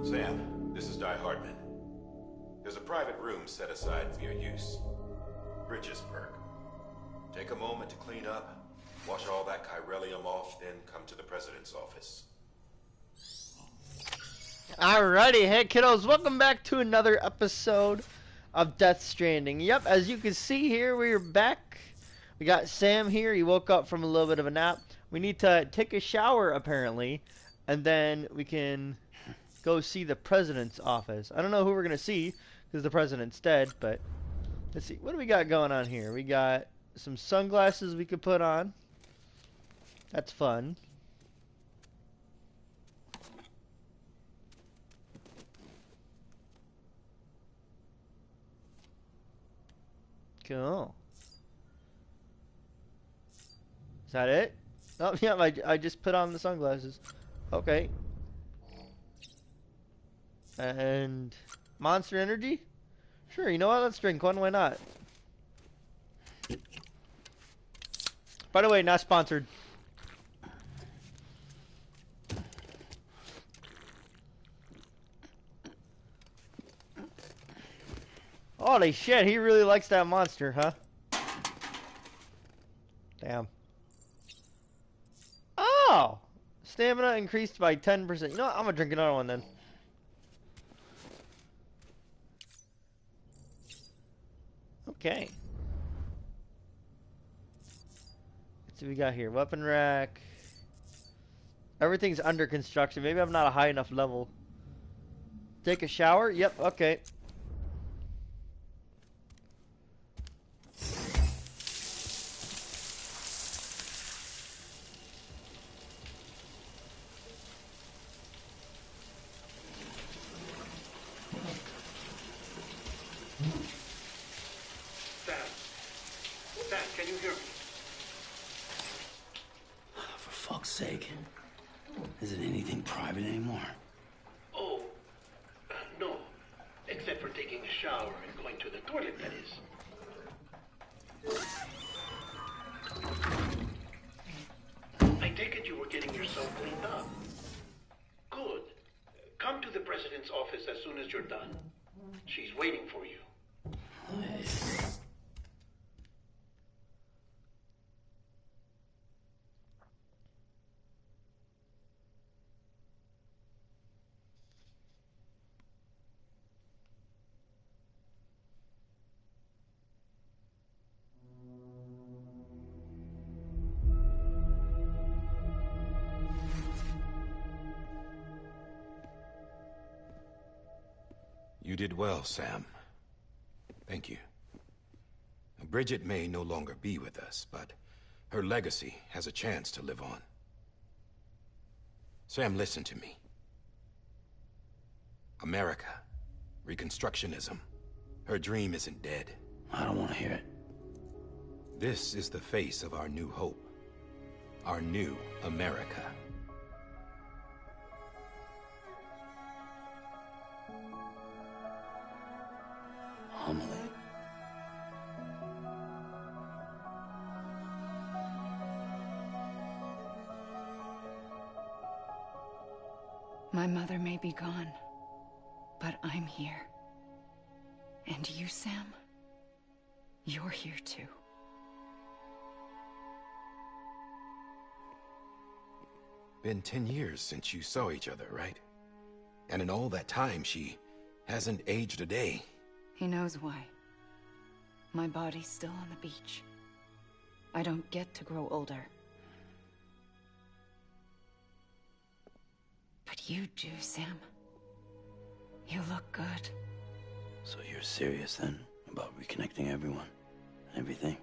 Sam, this is Di Hartman. There's a private room set aside for your use. Bridges perk. Take a moment to clean up, wash all that chiralium off, then come to the president's office. Alrighty, hey kiddos, welcome back to another episode of Death Stranding. Yep, as you can see here, we're back. We got Sam here. He woke up from a little bit of a nap. We need to take a shower, apparently, and then we can go see the president's office. I don't know who we're going to see, because the president's dead, but let's see. What do we got going on here? We got some sunglasses we could put on. That's fun. Cool. Is that it? Oh, yeah, I just put on the sunglasses. Okay. And Monster Energy? Sure, you know what? Let's drink one. Why not? By the way, not sponsored. Holy shit, he really likes that monster, huh? Damn. Oh! Stamina increased by 10%. You know what? I'm gonna drink another one then. Okay. Let's see what we got here. Weapon rack. Everything's under construction. Maybe I'm not a high enough level. Take a shower? Yep, okay. Is it anything private anymore? Oh, no. Except for taking a shower and going to the toilet, that is. I take it you were getting yourself cleaned up. Good. Come to the president's office as soon as you're done. She's waiting for you. You did well, Sam. Thank you. Bridget may no longer be with us, but her legacy has a chance to live on. Sam, listen to me. America, Reconstructionism, her dream isn't dead. I don't want to hear it. This is the face of our new hope. Our new America. Homily. My mother may be gone, but I'm here. And you, Sam, you're here too. Been 10 years since you saw each other, right? And in all that time, she hasn't aged a day. He knows why. My body's still on the beach. I don't get to grow older. But you do, Sam. You look good. So you're serious then about reconnecting everyone and everything?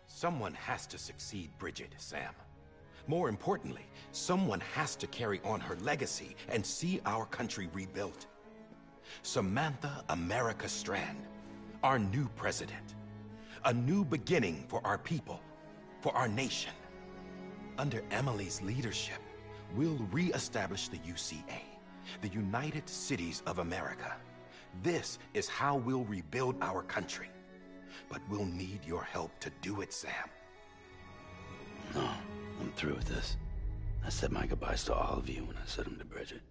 Someone has to succeed Bridget, Sam. More importantly, someone has to carry on her legacy and see our country rebuilt. Samantha America Strand, our new president. A new beginning for our people, for our nation. Under Emily's leadership, we'll re-establish the UCA, the United Cities of America. This is how we'll rebuild our country. But we'll need your help to do it, Sam. No, I'm through with this. I said my goodbyes to all of you when I said them to Bridget.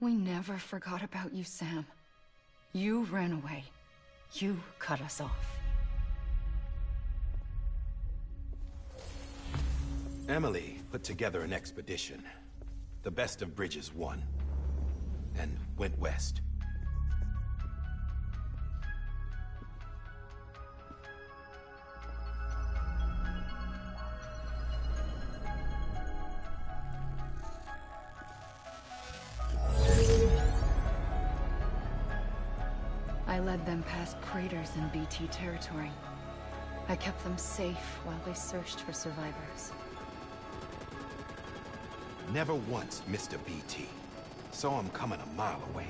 We never forgot about you, Sam. You ran away. You cut us off. Emily put together an expedition. The best of Bridges won. And went west. I led them past craters in BT territory. I kept them safe while they searched for survivors. Never once missed a BT. Saw him coming a mile away.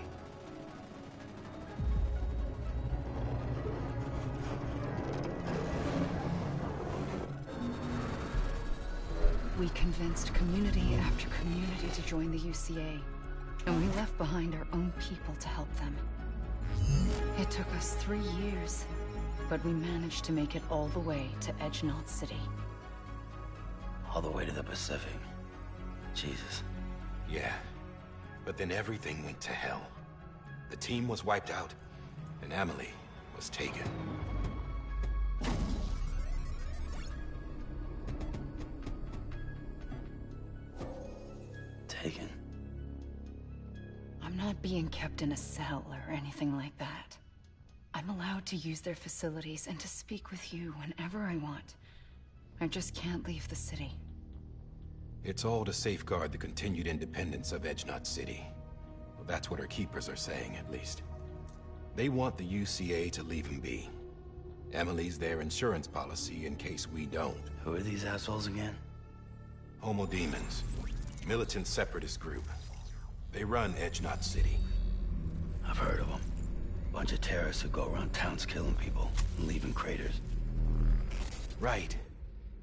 We convinced community after community to join the UCA, and we left behind our own people to help them. It took us 3 years, but we managed to make it all the way to Edgenot City. All the way to the Pacific. Jesus. Yeah. But then everything went to hell. The team was wiped out, and Emily was taken. Taken? I'm not being kept in a cell or anything like that. I'm allowed to use their facilities and to speak with you whenever I want. I just can't leave the city. It's all to safeguard the continued independence of Edgenot City. Well, that's what our keepers are saying, at least. They want the UCA to leave him be. Emily's their insurance policy in case we don't. Who are these assholes again? Homo Demons. Militant separatist group. They run Edgenot City. I've heard of them. Bunch of terrorists who go around towns killing people and leaving craters. Right.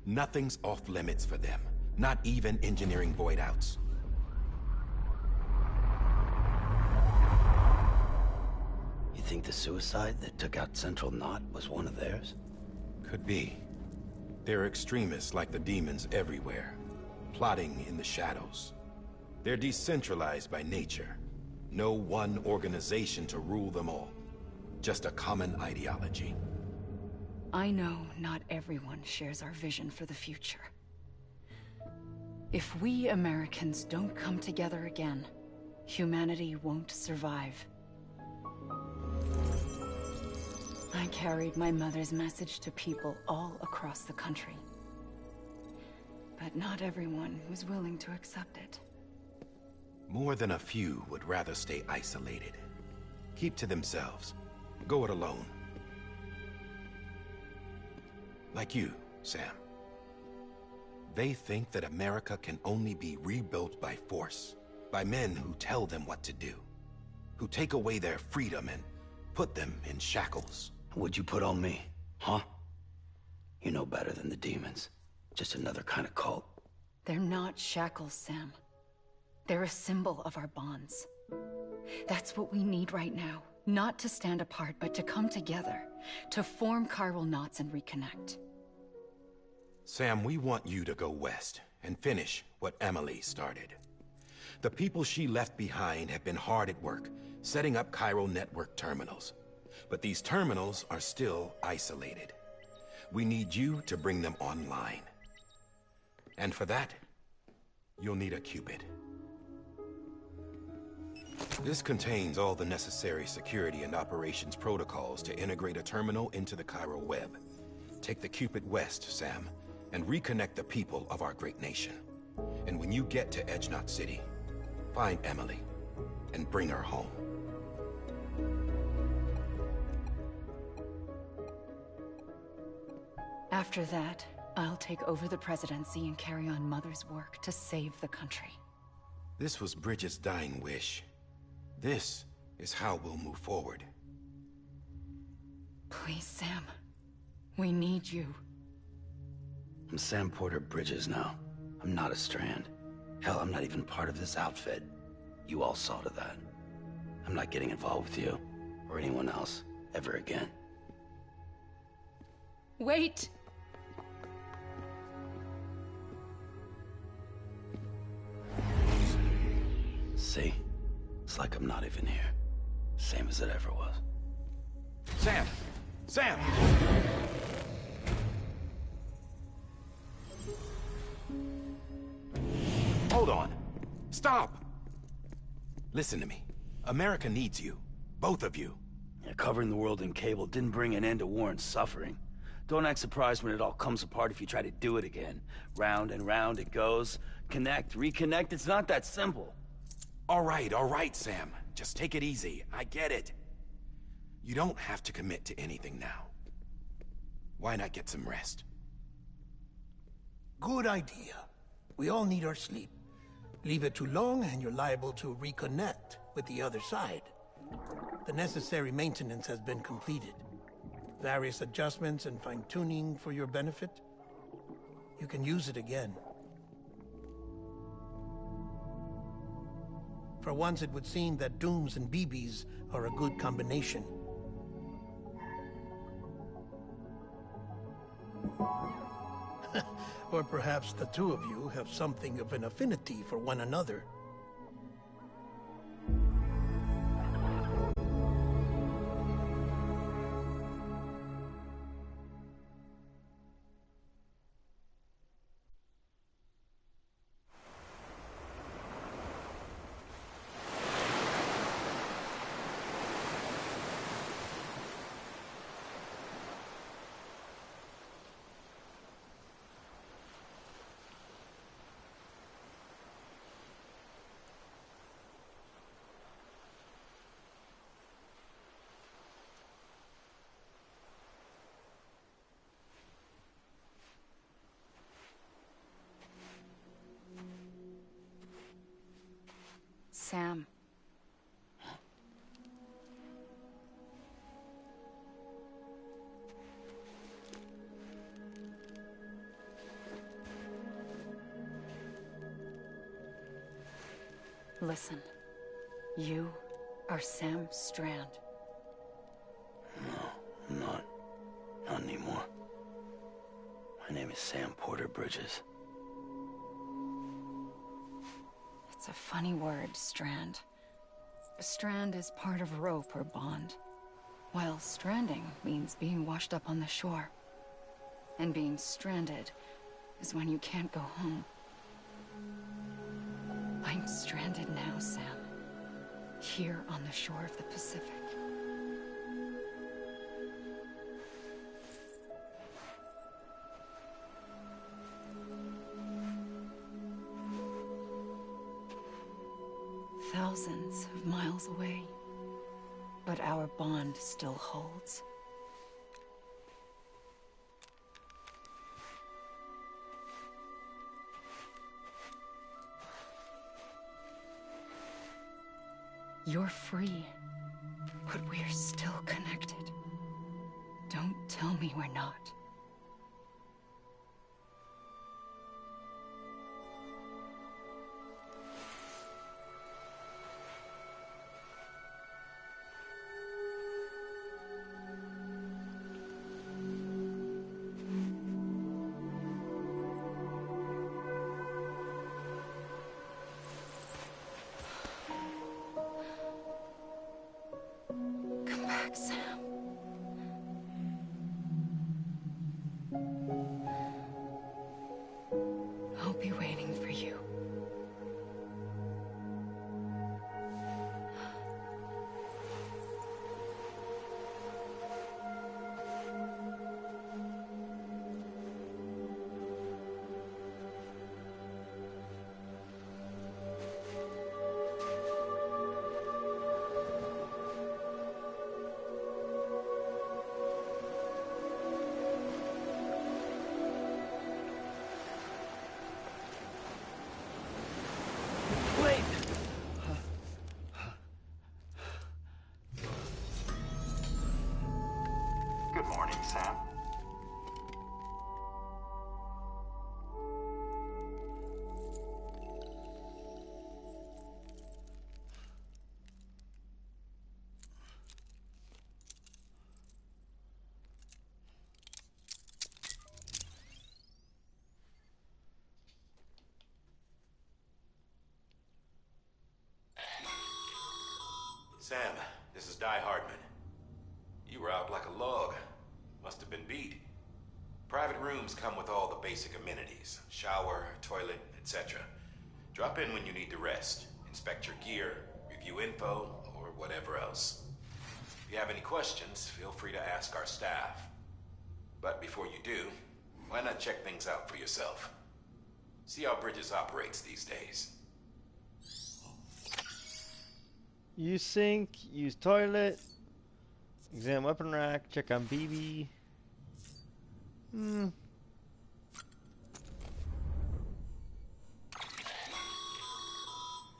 Nothing's off limits for them. Not even engineering void outs. You think the suicide that took out Central Knot was one of theirs? Could be. There are extremists like the demons everywhere, plotting in the shadows. They're decentralized by nature. No one organization to rule them all. Just a common ideology. I know not everyone shares our vision for the future. If we Americans don't come together again, humanity won't survive. I carried my mother's message to people all across the country. But not everyone was willing to accept it. More than a few would rather stay isolated. Keep to themselves. Go it alone. Like you, Sam. They think that America can only be rebuilt by force, by men who tell them what to do, who take away their freedom and put them in shackles. What'd you put on me, huh? You know better than the demons. Just another kind of cult. They're not shackles, Sam. They're a symbol of our bonds. That's what we need right now. Not to stand apart, but to come together, to form chiral knots and reconnect. Sam, we want you to go west and finish what Emily started. The people she left behind have been hard at work, setting up chiral network terminals. But these terminals are still isolated. We need you to bring them online. And for that, you'll need a Cupid. This contains all the necessary security and operations protocols to integrate a terminal into the chiral web. Take the Cupid west, Sam, and reconnect the people of our great nation. And when you get to Edgenot City, find Emily and bring her home. After that, I'll take over the presidency and carry on Mother's work to save the country. This was Bridget's dying wish. This is how we'll move forward. Please, Sam. We need you. I'm Sam Porter Bridges now. I'm not a Strand. Hell, I'm not even part of this outfit. You all saw to that. I'm not getting involved with you, or anyone else, ever again. Wait! See? It's like I'm not even here. Same as it ever was. Sam! Sam! Hold on. Stop! Listen to me. America needs you. Both of you. Yeah, covering the world in cable didn't bring an end to war and suffering. Don't act surprised when it all comes apart if you try to do it again. Round and round it goes. Connect, reconnect, it's not that simple. All right, Sam. Just take it easy. I get it. You don't have to commit to anything now. Why not get some rest? Good idea. We all need our sleep. Leave it too long and you're liable to reconnect with the other side. The necessary maintenance has been completed. Various adjustments and fine-tuning for your benefit. You can use it again. For once, it would seem that Dooms and BBs are a good combination. Or perhaps the two of you have something of an affinity for one another. Sam. Listen. You are Sam Strand. No, I'm not. Not anymore. My name is Sam Porter Bridges. It's a funny word, Strand. A strand is part of rope or bond, while stranding means being washed up on the shore. And being stranded is when you can't go home. I'm stranded now, Sam. Here on the shore of the Pacific. Thousands of miles away, but our bond still holds. You're free, but we're still connected. Don't tell me we're not. Come back, Sam. I'll be waiting for you. This is Di Hardman. You were out like a log. Must have been beat. Private rooms come with all the basic amenities. Shower, toilet, etc. Drop in when you need to rest. Inspect your gear, review info, or whatever else. If you have any questions, feel free to ask our staff. But before you do, why not check things out for yourself? See how Bridges operates these days. Use sink, use toilet, examine weapon rack, check on BB.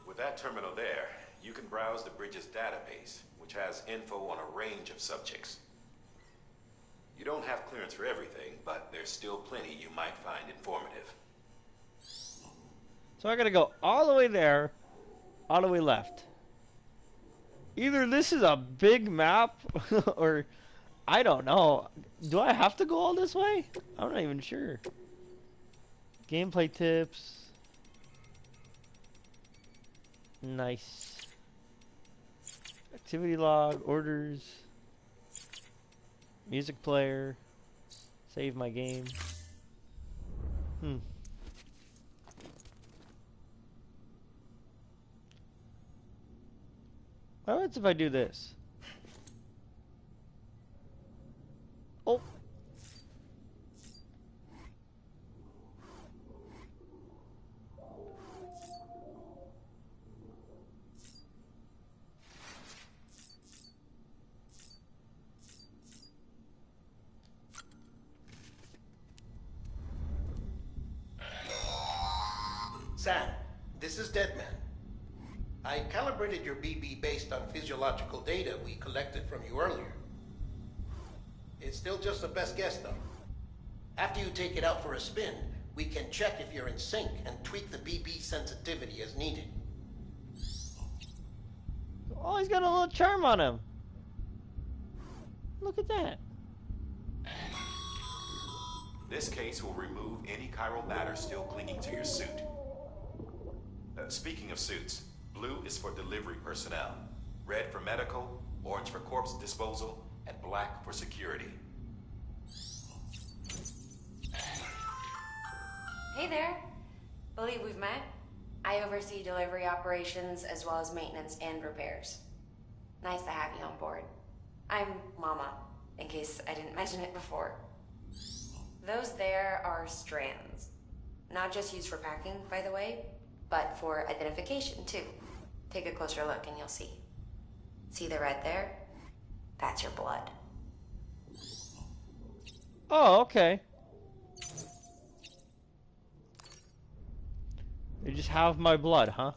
With that terminal there, you can browse the Bridges database, which has info on a range of subjects. You don't have clearance for everything, but there's still plenty you might find informative. So I gotta go all the way there, all the way left. Either this is a big map, or I don't know. Do I have to go all this way? I'm not even sure. Gameplay tips. Nice. Activity log, orders. Music player. Save my game. What happens if I do this? Oh. Sam, this is Deadman. I calibrated your BB based on physiological data we collected from you earlier. It's still just a best guess, though. After you take it out for a spin, we can check if you're in sync and tweak the BB sensitivity as needed. Oh, he's got a little charm on him. Look at that. This case will remove any chiral matter still clinging to your suit. Speaking of suits, blue is for delivery personnel, red for medical, orange for corpse disposal, and black for security. Hey there. Believe we've met. I oversee delivery operations as well as maintenance and repairs. Nice to have you on board. I'm Mama, in case I didn't mention it before. Those there are strands. Not just used for packing, by the way, but for identification too. Take a closer look and you'll see. See the red there? That's your blood. Oh, okay. They just have my blood, huh?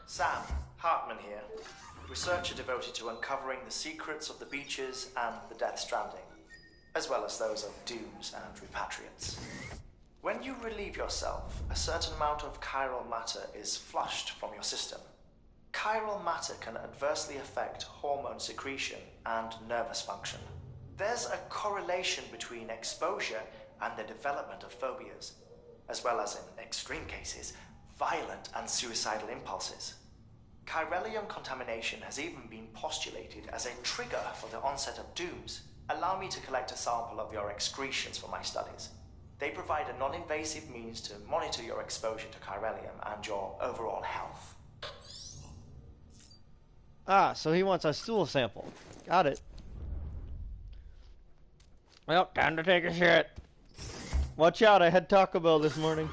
Sam, Hartman here, researcher devoted to uncovering the secrets of the beaches and the Death Stranding, as well as those of dooms and repatriates. When you relieve yourself, a certain amount of chiral matter is flushed from your system. Chiral matter can adversely affect hormone secretion and nervous function. There's a correlation between exposure and the development of phobias, as well as, in extreme cases, violent and suicidal impulses. Chiralium contamination has even been postulated as a trigger for the onset of dooms. Allow me to collect a sample of your excretions for my studies. They provide a non-invasive means to monitor your exposure to chiralium and your overall health. Ah, so he wants a stool sample. Got it. Well, time to take a shit. Watch out, I had Taco Bell this morning.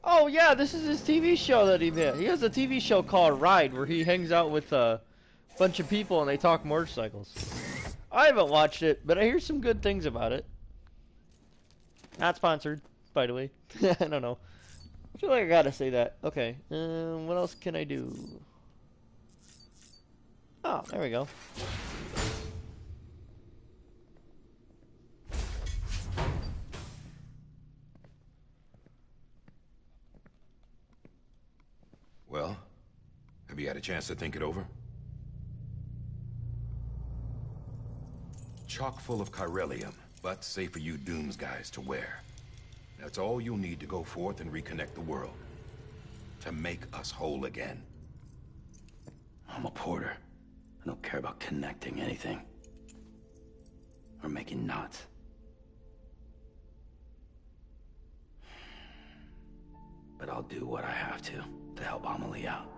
Oh yeah, this is his TV show that he did. He has a TV show called Ride, where he hangs out with a bunch of people and they talk motorcycles. I haven't watched it, but I hear some good things about it. Not sponsored, by the way. I don't know. I feel like I gotta say that. Okay, what else can I do? Oh, there we go. Well, have you had a chance to think it over? Chock full of chiralium, but safe for you Dooms guys to wear. That's all you'll need to go forth and reconnect the world. To make us whole again. I'm a porter. I don't care about connecting anything. Or making knots. But I'll do what I have to help Amelie out.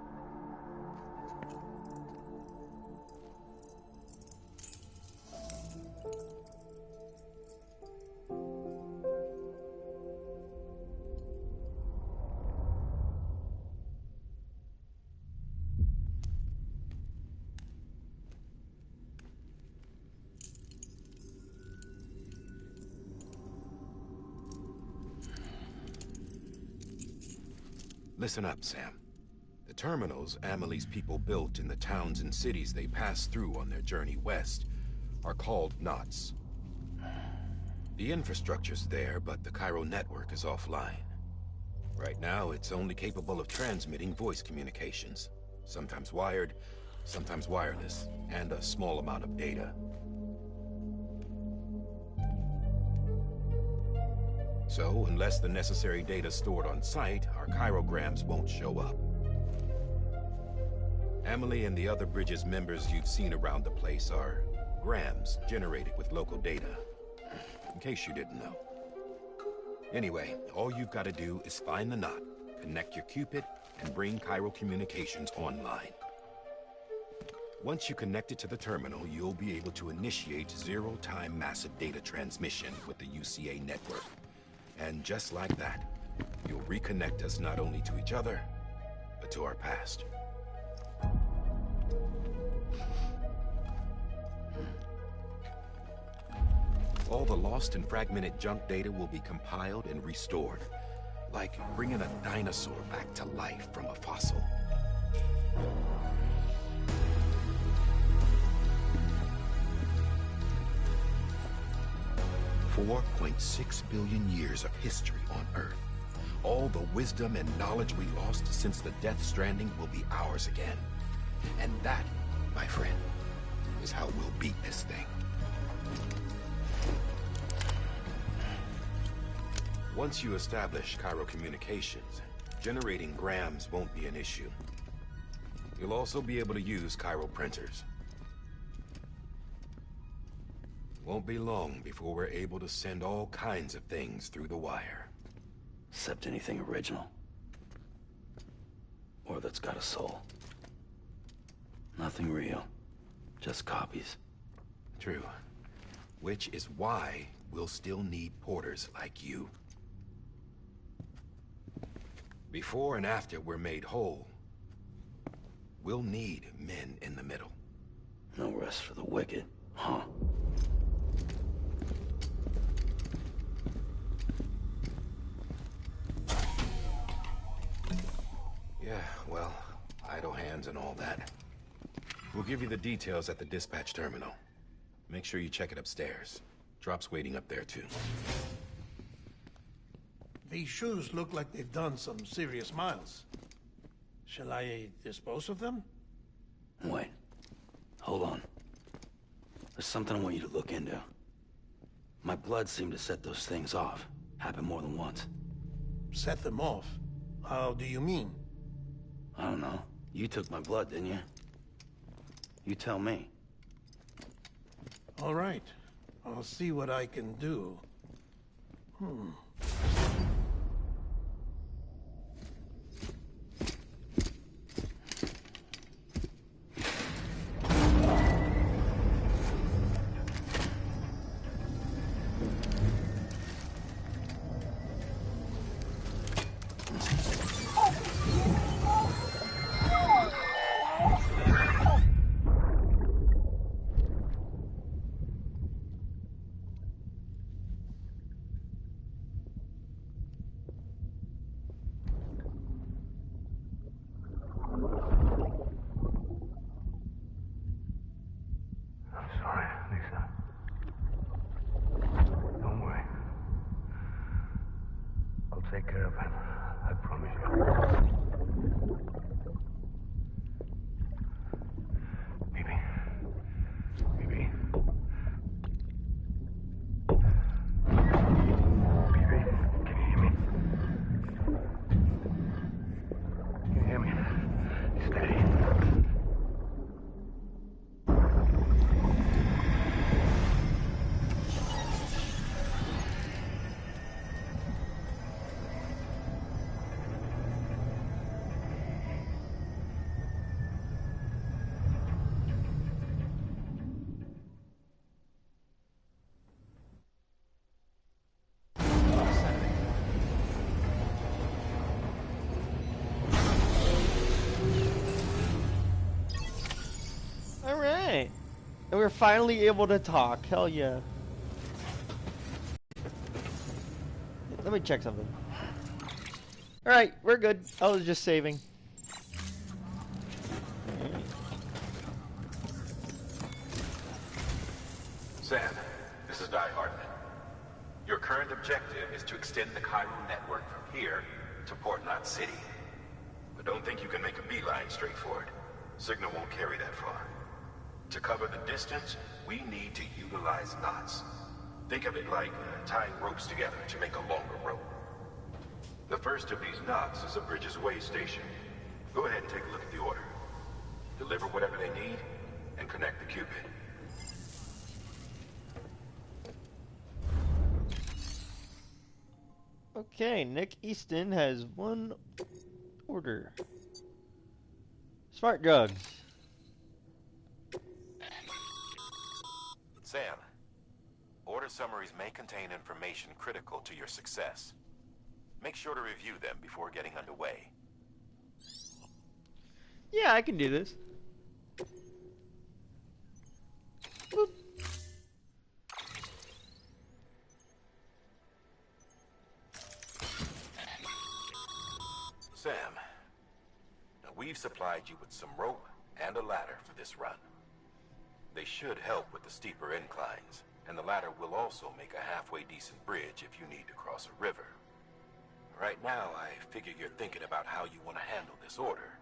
Listen up, Sam. The terminals Amelie's people built in the towns and cities they passed through on their journey west are called knots. The infrastructure's there, but the Cairo network is offline. Right now, it's only capable of transmitting voice communications. Sometimes wired, sometimes wireless, and a small amount of data. So, unless the necessary data stored on site, our chirograms won't show up. Amelie and the other Bridges members you've seen around the place are grams generated with local data. In case you didn't know. Anyway, all you've got to do is find the knot, connect your Cupid, and bring Cairo communications online. Once you connect it to the terminal, you'll be able to initiate zero-time massive data transmission with the UCA network. And just like that, you'll reconnect us not only to each other, but to our past. All the lost and fragmented junk data will be compiled and restored, like bringing a dinosaur back to life from a fossil. 4.6 billion years of history on Earth. All the wisdom and knowledge we lost since the Death Stranding will be ours again. And that, my friend, is how we'll beat this thing. Once you establish Cairo communications, generating grams won't be an issue. You'll also be able to use Cairo printers. Won't be long before we're able to send all kinds of things through the wire. Except anything original. Or that's got a soul. Nothing real. Just copies. True. Which is why we'll still need porters like you. Before and after we're made whole, we'll need men in the middle. No rest for the wicked, huh? Yeah, well, idle hands and all that. We'll give you the details at the dispatch terminal. Make sure you check it upstairs. Drop's waiting up there, too. These shoes look like they've done some serious miles. Shall I dispose of them? Wait. Hold on. There's something I want you to look into. My blood seemed to set those things off. Happened more than once. Set them off? How do you mean? I don't know. You took my blood, didn't you? You tell me. All right. I'll see what I can do. Take care of him. I promise you. And we're finally able to talk. Hell yeah. Let me check something. Alright, we're good. I was just saving. Sam, this is Di Hartman. Your current objective is to extend the Cairo network from here to Port Knot City. But don't think you can make a beeline straight for it. Signal won't carry that far. To cover the distance, we need to utilize knots. Think of it like tying ropes together to make a longer rope. The first of these knots is a Bridges Way station. Go ahead and take a look at the order. Deliver whatever they need, and connect the Cupid. Okay, Nick Easton has one order. Smart drugs. Sam, order summaries may contain information critical to your success. Make sure to review them before getting underway. Yeah, I can do this. Boop. Sam, now we've supplied you with some rope and a ladder for this run. They should help with the steeper inclines, and the ladder will also make a halfway decent bridge if you need to cross a river. Right now, I figure you're thinking about how you want to handle this order.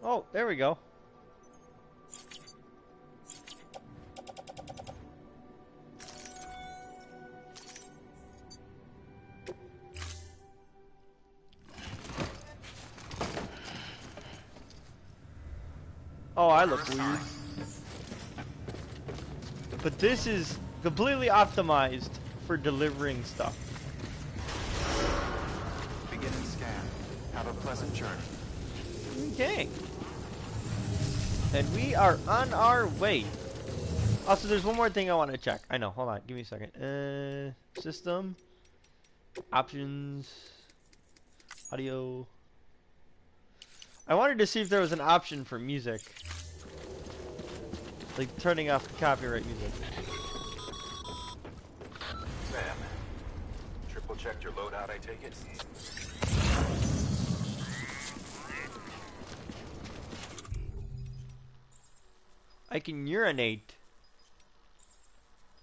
Oh, there we go. Oh, I look weird. But this is completely optimized for delivering stuff. Beginning scan. Have a pleasant journey. Okay. And we are on our way. Also, there's one more thing I want to check. I know. Hold on. Give me a second. System. Options. Audio. I wanted to see if there was an option for music. Like turning off copyright music. Sam, triple checked your loadout, I take it? I can urinate.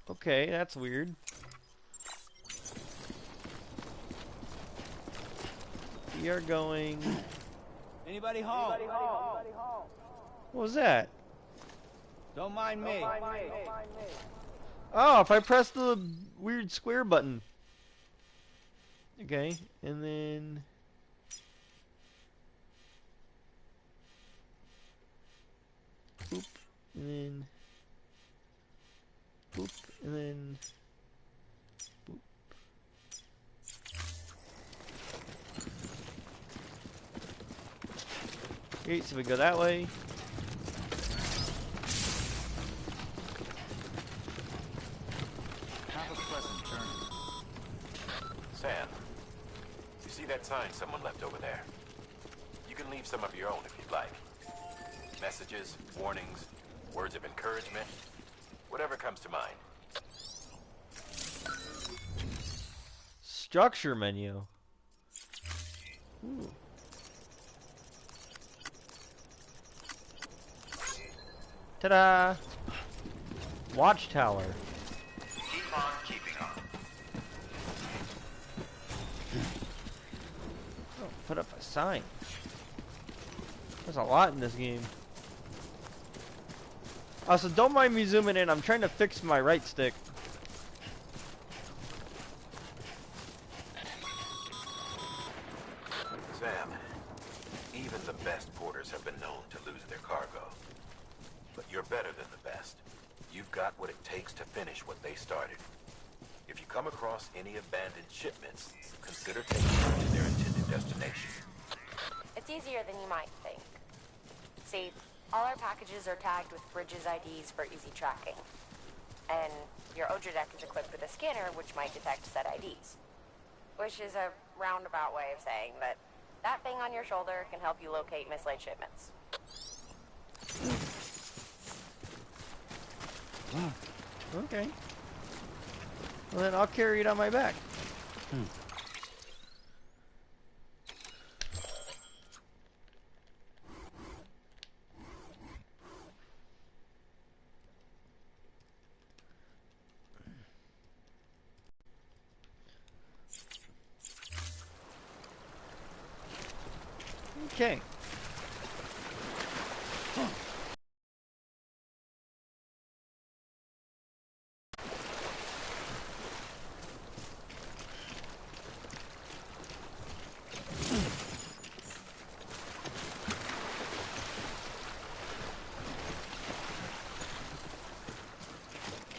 Okay, that's weird. We are going... Anybody home? What was that? Don't mind me. Oh, if I press the weird square button. Okay, and then... Boop, and then... Boop, and then... Boop. Okay, so we go that way. Have a pleasant journey. Sam, you see that sign someone left over there? You can leave some of your own if you'd like. Messages, warnings, words of encouragement, whatever comes to mind. Structure menu. Ooh. Ta-da! Watchtower. Keep on keeping on. Oh, put up a sign. There's a lot in this game. Also, don't mind me zooming in. I'm trying to fix my right stick. Sam, even the best porters have been known to lose their cargo. But you're better than the best. You've got what it takes to finish what they started. If you come across any abandoned shipments, consider taking them to their intended destination. It's easier than you might think. See, All our packages are tagged with Bridges IDs for easy tracking. And your Odra deck is equipped with a scanner which might detect said IDs. Which is a roundabout way of saying that that thing on your shoulder can help you locate mislaid shipments. Okay. Well, then I'll carry it on my back. Okay.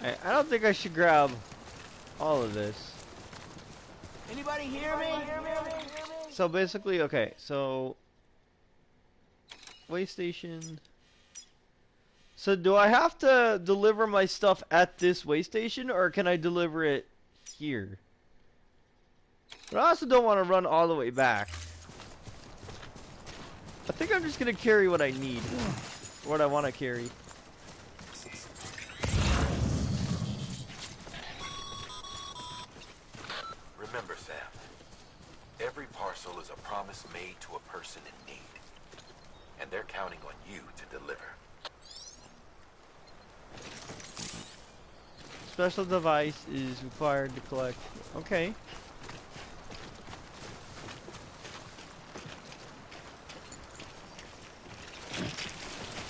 I don't think I should grab all of this. Anybody hear me? So basically, okay, so way station. So do I have to deliver my stuff at this way station, or can I deliver it here? But I also don't want to run all the way back. I think I'm just gonna carry what I need, what I want to carry. Remember, Sam, every parcel is a promise made to a person in need. And they're counting on you to deliver. Special device is required to collect. Okay.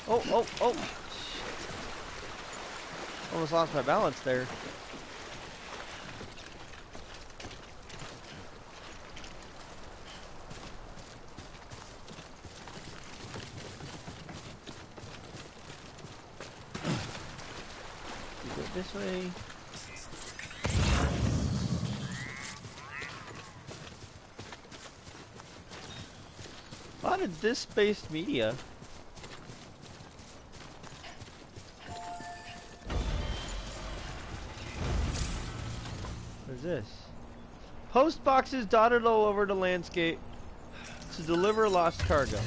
Oh. Shit. Almost lost my balance there. You go this way. A lot of disc-based media. What is this? Post boxes dotted all over the landscape to deliver lost cargo.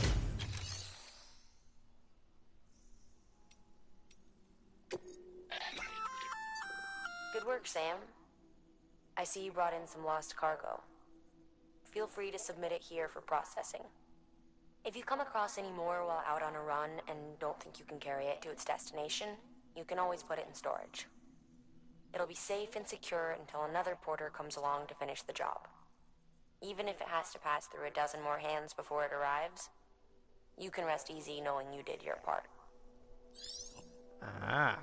Good work, Sam. I see you brought in some lost cargo. Feel free to submit it here for processing. If you come across any more while out on a run and don't think you can carry it to its destination, you can always put it in storage. It'll be safe and secure until another porter comes along to finish the job. Even if it has to pass through a dozen more hands before it arrives, you can rest easy knowing you did your part. Ah.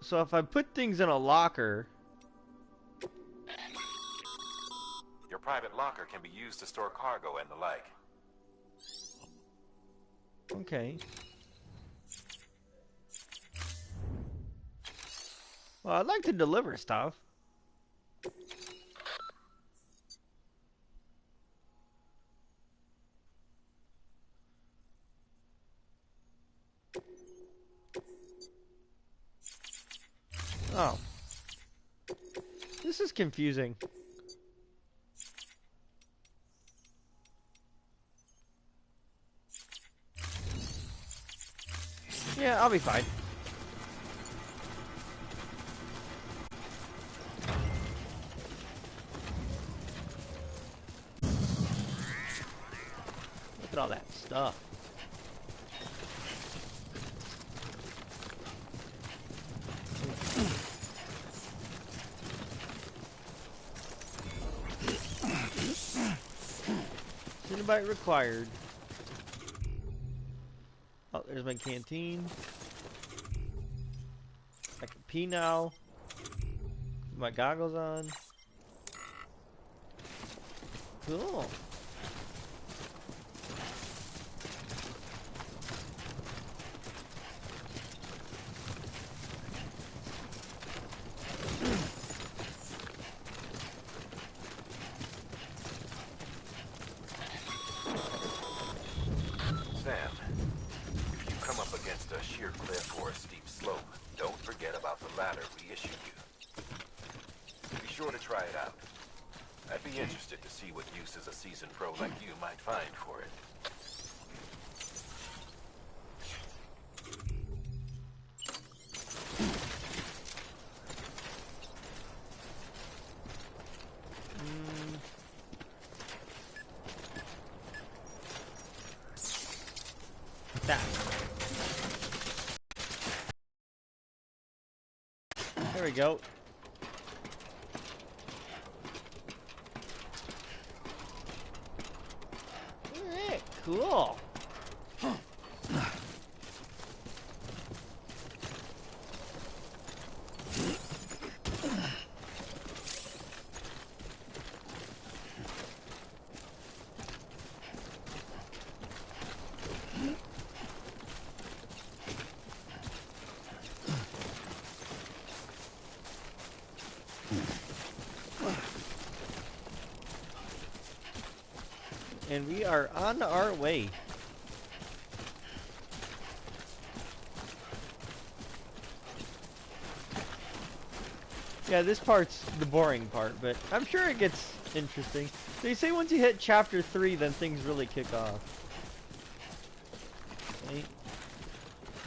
So if I put things in a locker... Your private locker can be used to store cargo and the like. Okay. Well, I'd like to deliver stuff. Oh. This is confusing. Yeah, I'll be fine. Look at all that stuff. Cinnabite required. Oh, there's my canteen. I can pee now. Put my goggles on. Cool. be interested to see what uses a seasoned pro like you might find for it. That. There we go. Alright, cool. And we are on our way. Yeah, this part's the boring part, but I'm sure it gets interesting. They say once you hit chapter 3, then things really kick off. Okay.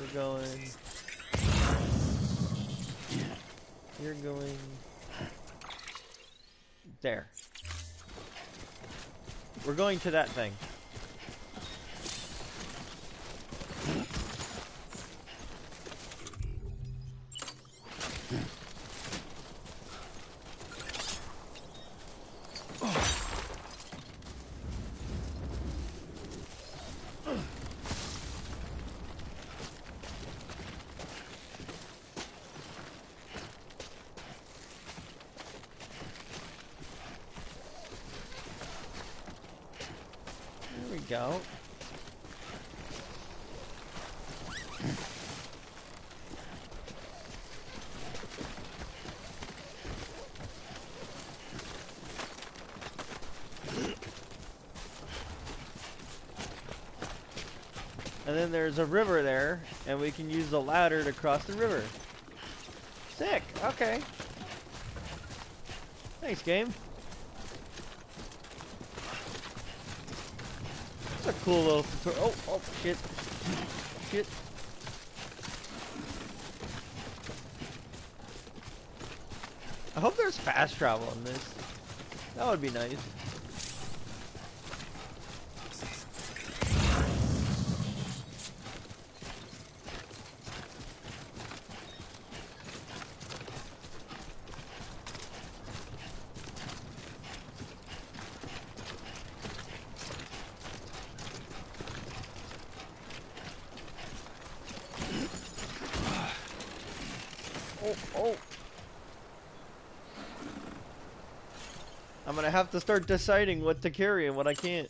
We're going... You're going... There. We're going to that thing. Go. And then there's a river there, and we can use the ladder to cross the river. Sick. Okay. Thanks, game. A cool little tutorial. Oh, shit. Shit. I hope there's fast travel in this. That would be nice. Oh. I'm gonna have to start deciding what to carry and what I can't.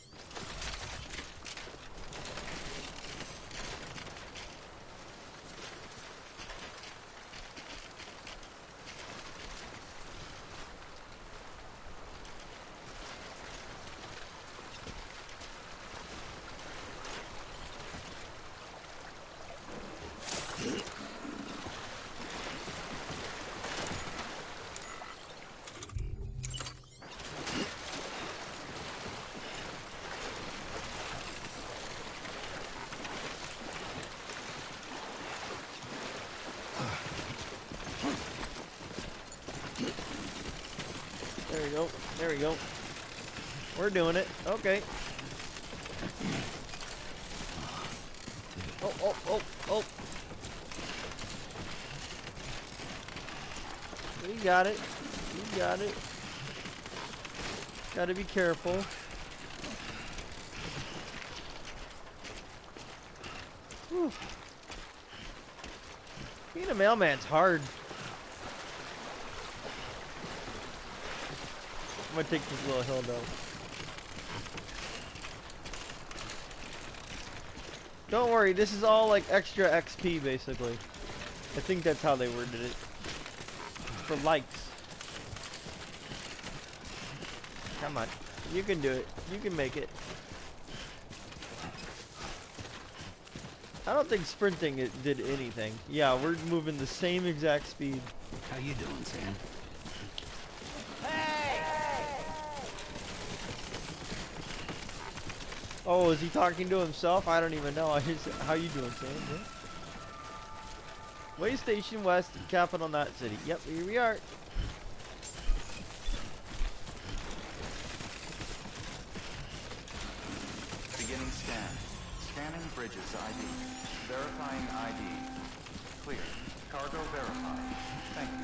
There we go. We're doing it. Okay. Oh. You got it. You got it. Gotta be careful. Whew. Being a mailman's hard. I'm gonna take this little hill though. Don't worry, this is all like extra XP basically. I think that's how they worded it. For likes. Come on. You can do it. You can make it. I don't think sprinting it did anything. Yeah, we're moving the same exact speed. How you doing, Sam? Oh, is he talking to himself? I don't even know. How you doing, Sam? Yeah. Way station west, capital not city. Yep, here we are. Beginning scan. Scanning bridges ID. Verifying ID. Clear. Cargo verified. Thank you.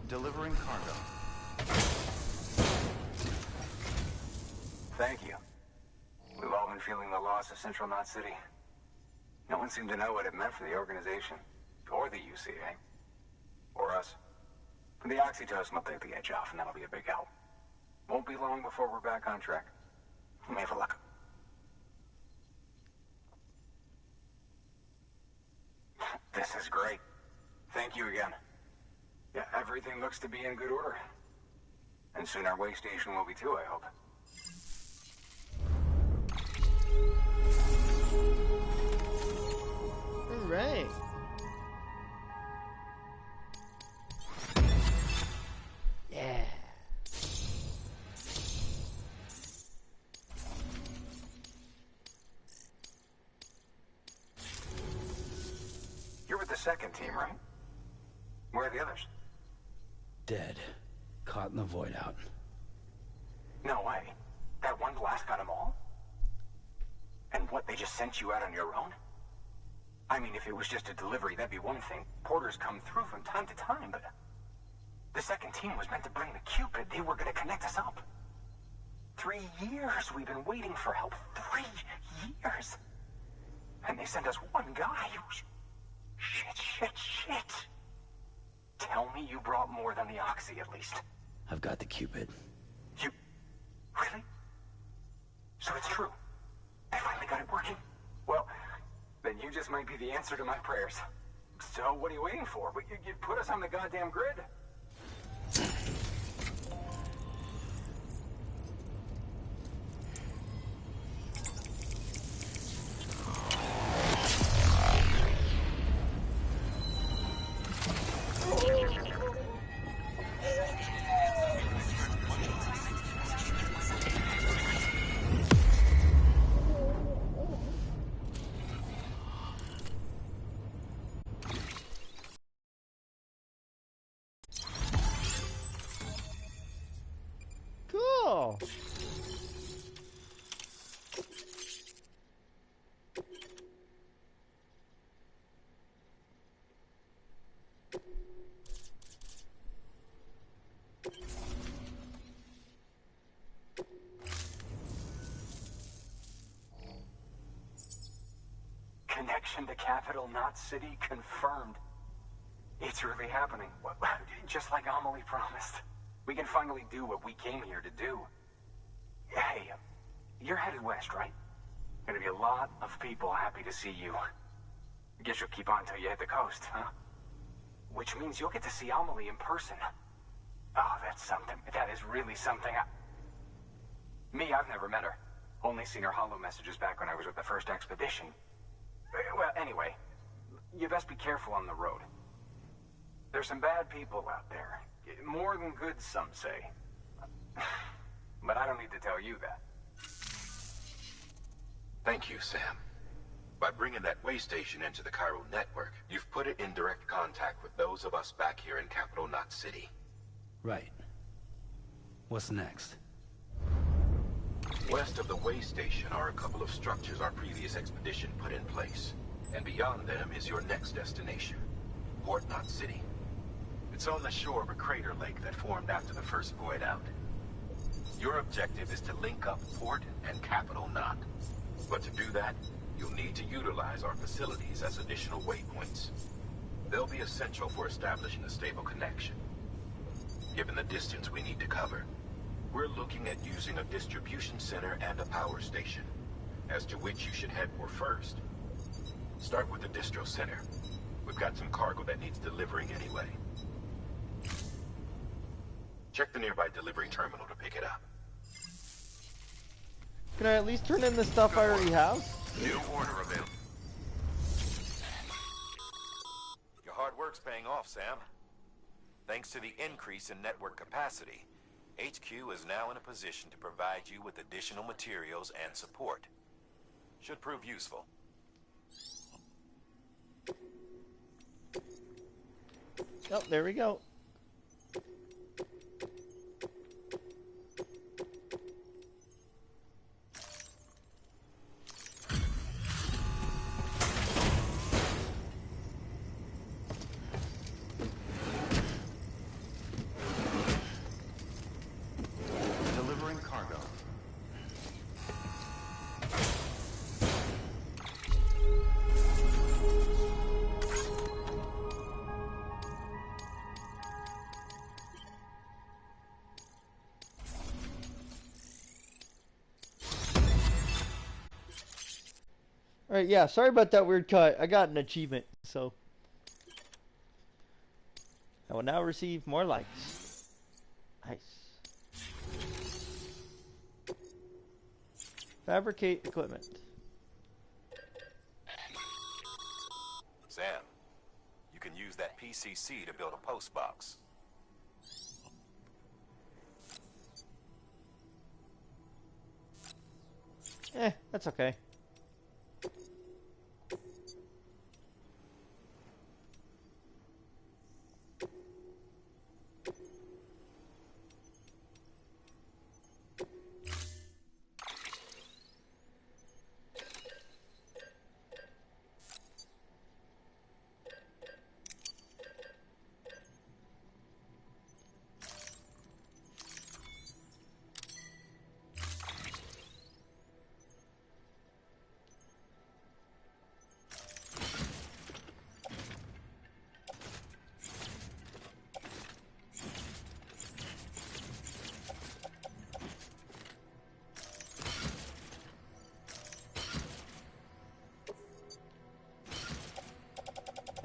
Delivering cargo. Thank you. We've all been feeling the loss of Central Knot City. No one seemed to know what it meant for the organization, or the UCA, or us. The oxytocin will take the edge off, and that'll be a big help. Won't be long before we're back on track. You may have a look. This is great. Thank you again. Yeah, everything looks to be in good order. And soon our way station will be too, I hope. All right. Yeah. You're with the second team, right? Where are the others? Dead. Caught in the void out. No way. That one blast got them all? And what, they just sent you out on your own? I mean, if it was just a delivery, that'd be one thing. Porters come through from time to time, but... The second team was meant to bring the Cupid. They were gonna connect us up. 3 years we've been waiting for help. 3 years! And they sent us one guy. Shit. Tell me you brought more than the Oxy, at least. I've got the Cupid. You... Really? So it's true. They finally got it working? Well, then you just might be the answer to my prayers. So what are you waiting for? You put us on the goddamn grid. Cool. Connection to Capital Knot City confirmed. It's really happening. Just like Amelie promised. We can finally do what we came here to do. Hey, you're headed west, right? Gonna be a lot of people happy to see you. Guess you'll keep on till you hit the coast, huh? Which means you'll get to see Amelie in person. Oh, that's something. That is really something. I've never met her. Only seen her holo messages back when I was with the first expedition. Well, anyway, you best be careful on the road. There's some bad people out there. More than good, some say. But I don't need to tell you that. Thank you, Sam. By bringing that way station into the Cairo network, you've put it in direct contact with those of us back here in Capital Knot City. Right. What's next? West of the way station are a couple of structures our previous expedition put in place. And beyond them is your next destination, Port Knot City. It's on the shore of a crater lake that formed after the first void out. Your objective is to link up Port and Capital Knot. But to do that, you'll need to utilize our facilities as additional waypoints. They'll be essential for establishing a stable connection. Given the distance we need to cover, we're looking at using a distribution center and a power station, as to which you should head for first. Start with the distro center. We've got some cargo that needs delivering anyway. Check the nearby delivery terminal to pick it up. Can I at least turn in the stuff I already have? New order available. Your hard work's paying off, Sam. Thanks to the increase in network capacity, HQ is now in a position to provide you with additional materials and support. Should prove useful. Oh, there we go. Delivering cargo. Alright, yeah, sorry about that weird cut. I got an achievement, so I will now receive more likes. Nice. Fabricate equipment. Sam, you can use that PCC to build a post box. That's okay.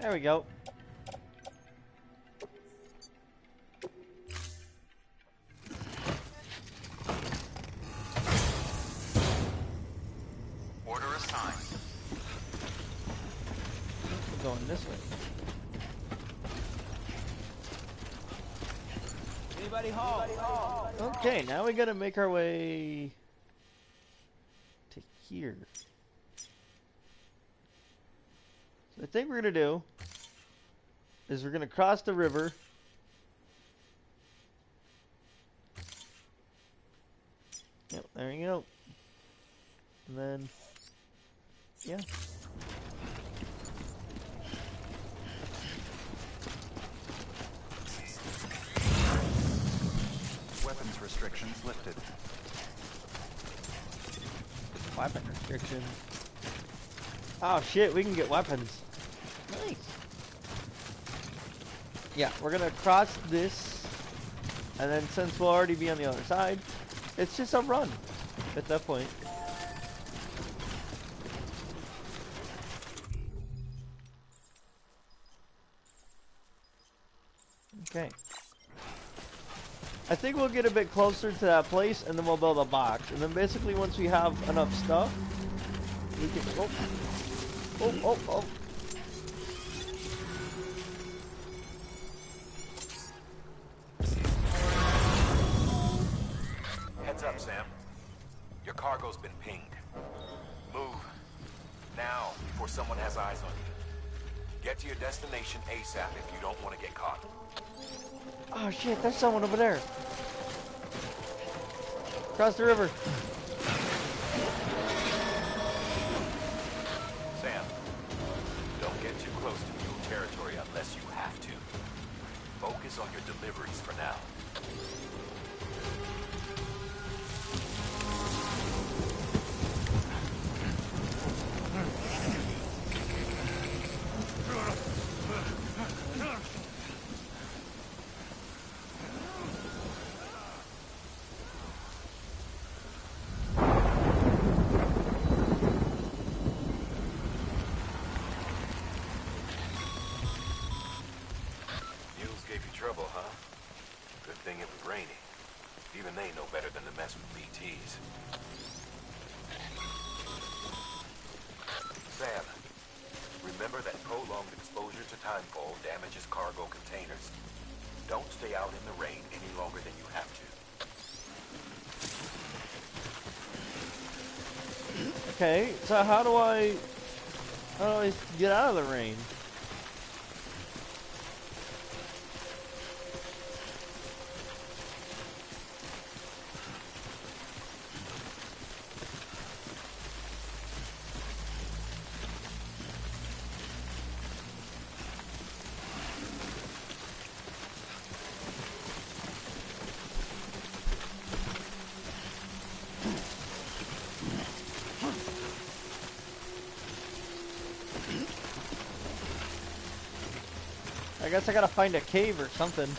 There we go. Order assigned. We're going this way. Anybody home? Okay, now we gotta make our way to here. So I think we're gonna do is we're gonna cross the river. Yep, there you go. And then, yeah. Weapons restrictions lifted. Weapon restriction. Oh shit, we can get weapons. Nice. Yeah, we're gonna cross this, and then since we'll already be on the other side, it's just a run at that point. Okay. I think we'll get a bit closer to that place, and then we'll build a box. And then basically once we have enough stuff, we can... Oh. Heads up, Sam. Your cargo's been pinged. Move. Now, before someone has eyes on you. Get to your destination ASAP if you don't want to get caught. Oh shit, there's someone over there. Across the river. Sam, don't get too close to mule territory unless you have to. Focus on your deliveries for now. stay out in the rain any longer than you have to. Okay, so how do I get out of the rain? I guess I gotta find a cave or something.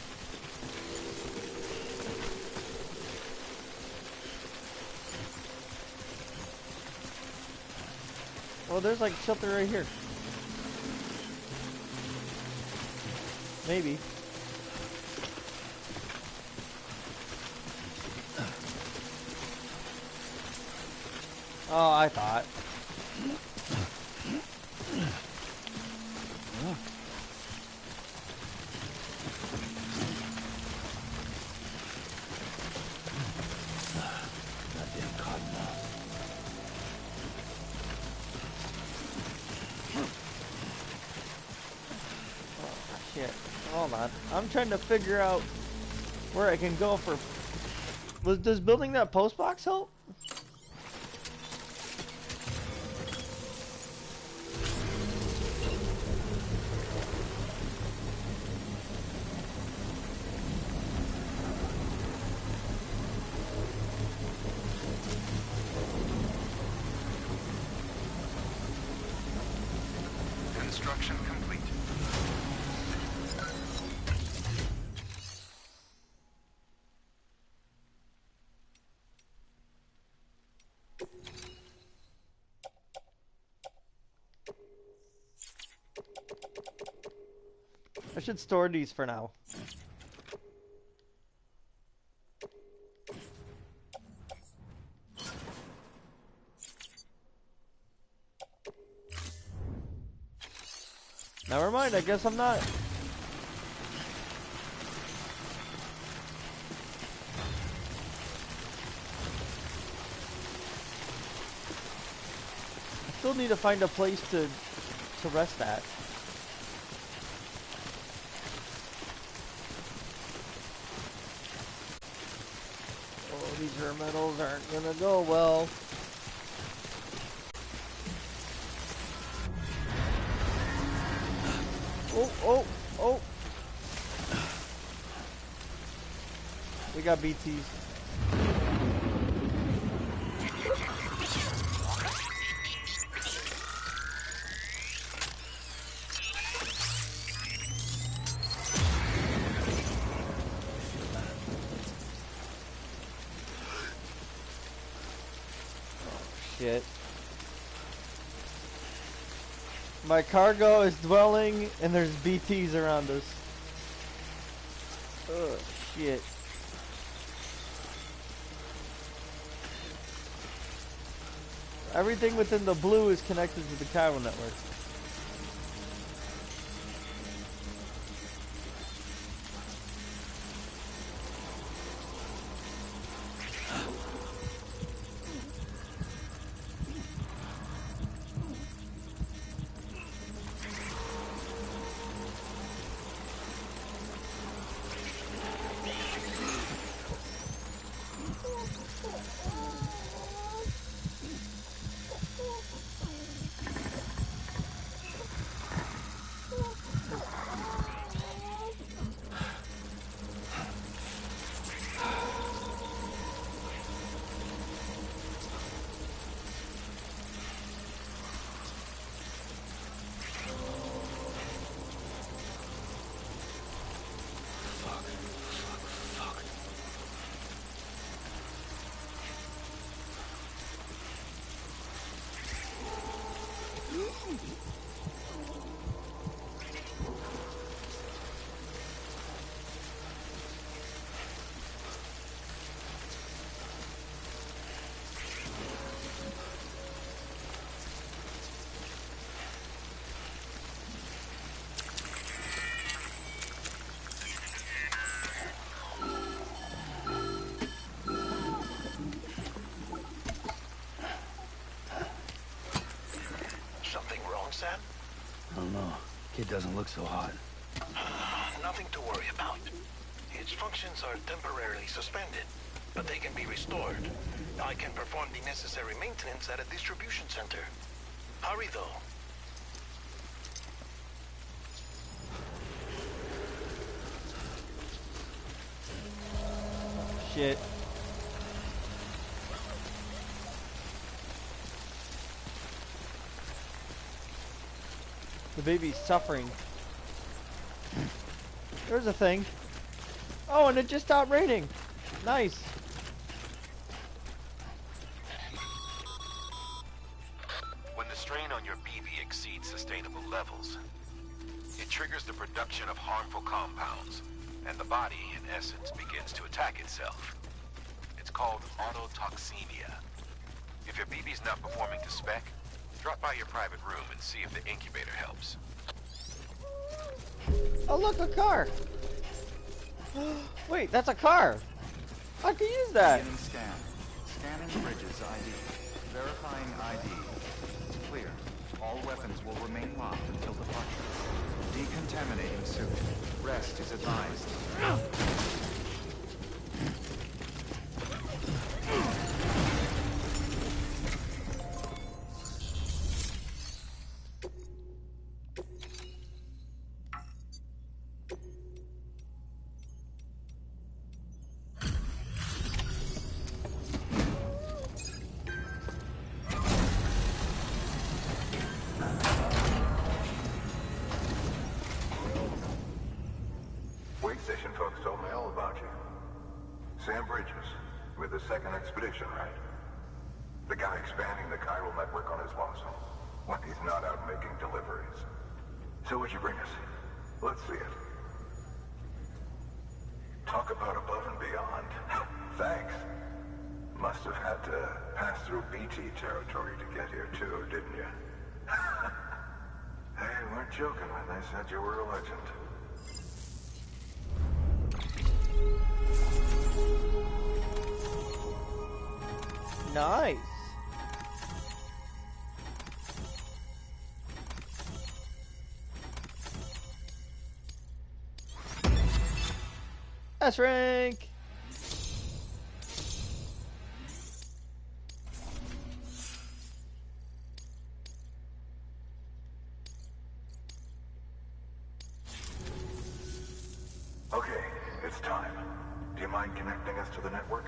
Oh, there's like shelter right here. Maybe. Oh, I thought. Hold on. I'm trying to figure out where I can go for... Does building that post box help? Construction complete. I should store these for now. Never mind, I guess I'm not. I still need to find a place to rest at. Oh, these metals aren't gonna go well. Oh. We got BTs. Shit. My cargo is dwelling and there's BTs around us. Oh shit. Everything within the blue is connected to the Cairo network. don't know. Kid doesn't look so hot. Nothing to worry about. Its functions are temporarily suspended, but they can be restored. I can perform the necessary maintenance at a distribution center. Hurry, though. Shit. The baby's suffering. There's a thing. Oh, and it just stopped raining. Nice. When the strain on your BB exceeds sustainable levels, it triggers the production of harmful compounds, and the body, in essence, begins to attack itself. It's called autotoxemia. If your BB's not performing to spec, drop by your private room and see if the incubator helps. Oh, look, a car. Wait, that's a car. I can use that. Beginning scan. Scanning bridges ID. Verifying ID. Clear. All weapons will remain locked until departure. Decontaminating suit. Rest is advised. Station folks told me all about you. Sam Bridges, with the second expedition, right? The guy expanding the chiral network on his lonesome. When he's not out making deliveries. So what'd you bring us? Let's see it. Talk about above and beyond. Thanks. Must have had to pass through BT territory to get here too, didn't you? They weren't joking when they said you were a legend. Nice. S rank. Okay, it's time. Do you mind connecting us to the network?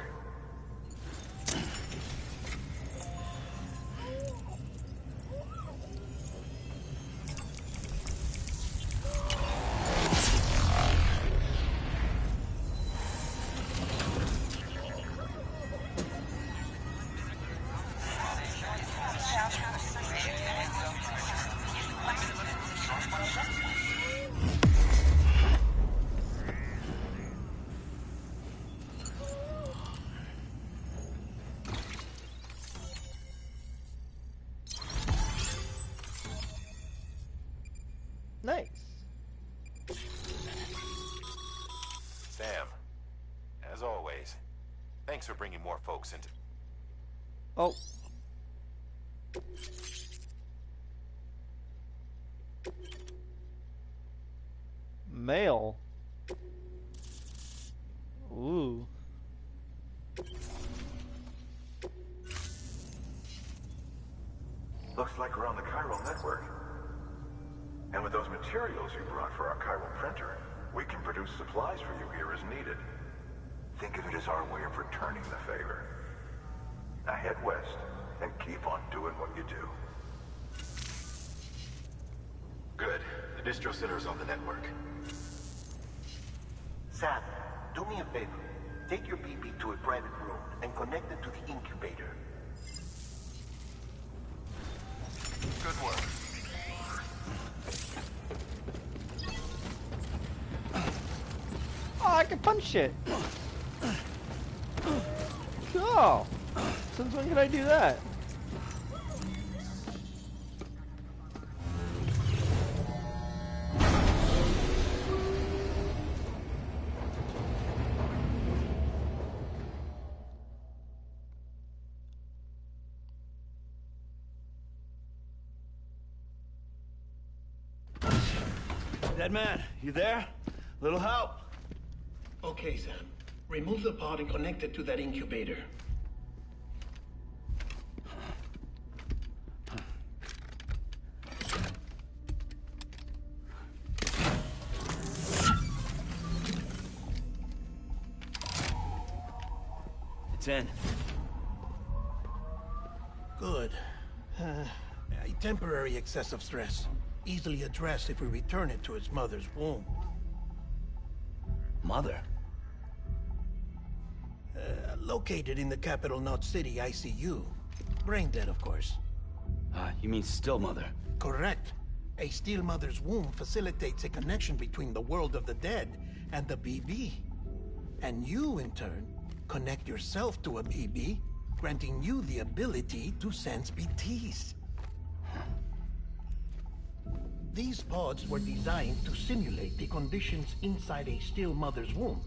Nice. Sam, as always, thanks for bringing more folks into... Oh. Mail. Ooh. Looks like we're on the chiral network. And with those materials you brought for our chiral printer, we can produce supplies for you here as needed. Think of it as our way of returning the favor. Now head west and keep on doing what you do. Good. The distro center is on the network. Sam, do me a favor. Take your BB to a private room and connect it to the incubator. Good work. Oh, I can punch it. Cool. Since when can I do that? Dead man, you there? Little help? Okay, Sam. Remove the pod and connect it to that incubator. It's in. Good. A temporary excessive stress. Easily addressed if we return it to its mother's womb. Mother? Located in the capital Knot City ICU. Brain dead, of course. You mean still mother? Correct. A still mother's womb facilitates a connection between the world of the dead and the BB. And you, in turn, connect yourself to a BB, granting you the ability to sense BTs. These pods were designed to simulate the conditions inside a still mother's womb.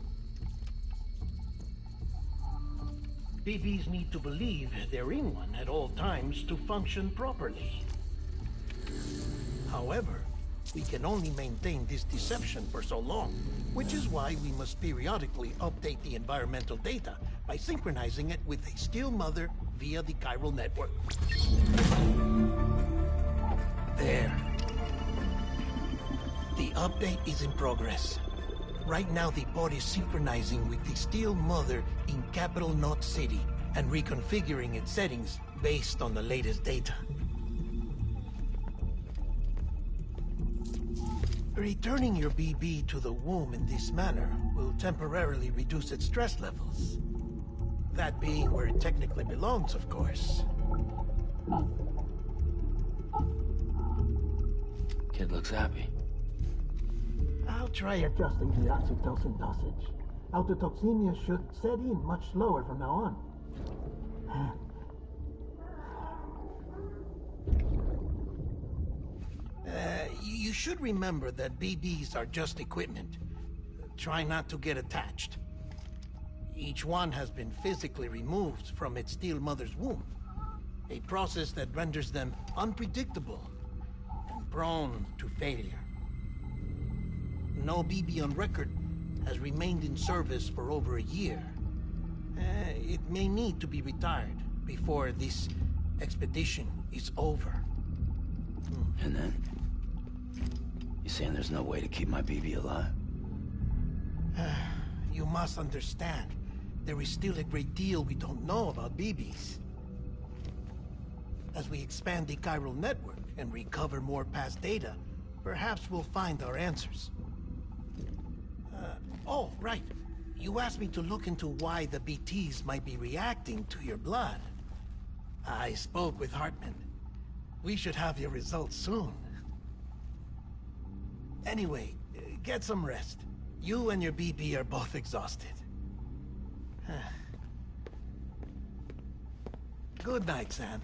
BBs need to believe they're in one at all times to function properly. However, we can only maintain this deception for so long, which is why we must periodically update the environmental data by synchronizing it with a still mother via the chiral network. There. The update is in progress. Right now, the pod is synchronizing with the still mother in capital Knot City and reconfiguring its settings based on the latest data. Returning your BB to the womb in this manner will temporarily reduce its stress levels. That being where it technically belongs, of course. Kid looks happy. I'll try adjusting the oxytocin dosage. Autotoxemia should set in much slower from now on. You should remember that BBs are just equipment. Try not to get attached. Each one has been physically removed from its still mother's womb. A process that renders them unpredictable and prone to failure. No BB on record has remained in service for over a year. It may need to be retired before this expedition is over. And then? You saying there's no way to keep my BB alive? You must understand, there is still a great deal we don't know about BBs. As we expand the chiral network and recover more past data, perhaps we'll find our answers. Oh, right. You asked me to look into why the BTs might be reacting to your blood. I spoke with Hartman. We should have your results soon. Anyway, get some rest. You and your BB are both exhausted. Good night, Sam.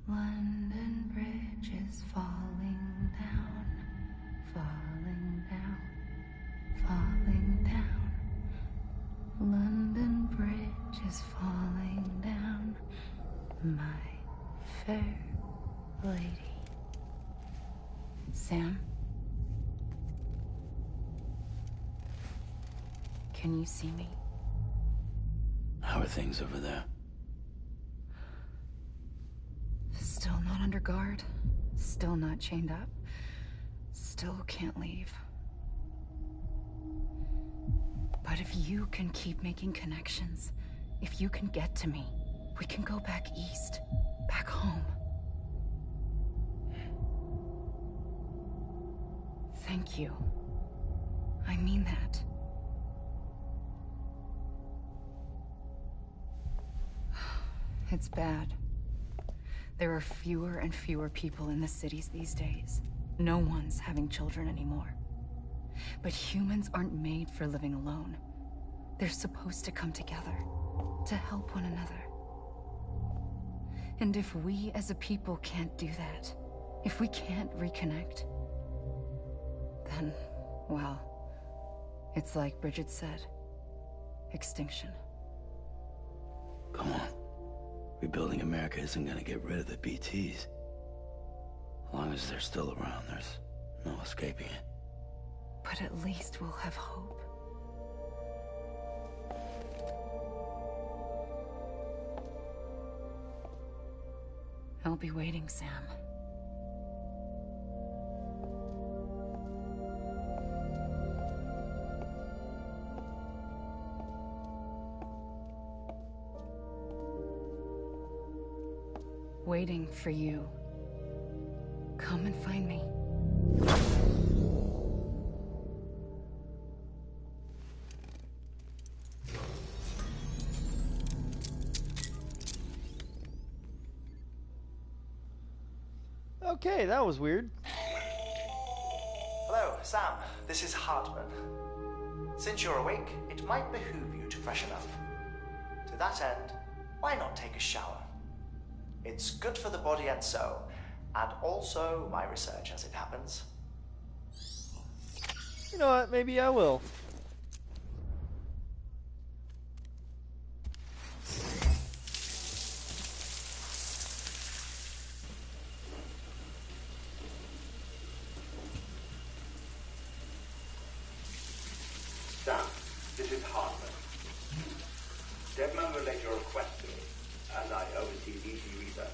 London Bridge is falling down, falling down, falling down. London Bridge is falling down, my fair lady. Sam? Can you see me? How are things over there? Still not under guard, still not chained up, still can't leave. But if you can keep making connections, if you can get to me, we can go back east, back home. Thank you. I mean that. It's bad. There are fewer and fewer people in the cities these days. No one's having children anymore. But humans aren't made for living alone. They're supposed to come together, to help one another. And if we as a people can't do that, if we can't reconnect, then, well, it's like Bridget said, extinction. Come on. Rebuilding America isn't gonna get rid of the BTs. As long as they're still around, there's no escaping it. But at least we'll have hope. I'll be waiting, Sam. Waiting for you. Come and find me. Okay, that was weird. Hello, Sam. This is Hartman. Since you're awake, it might behoove you to freshen up. To that end, why not take a shower? It's good for the body and soul, and also my research as it happens. You know what? Maybe I will. Sam, this is Hartman. Deadman relayed your request to me, and I oversee BT research.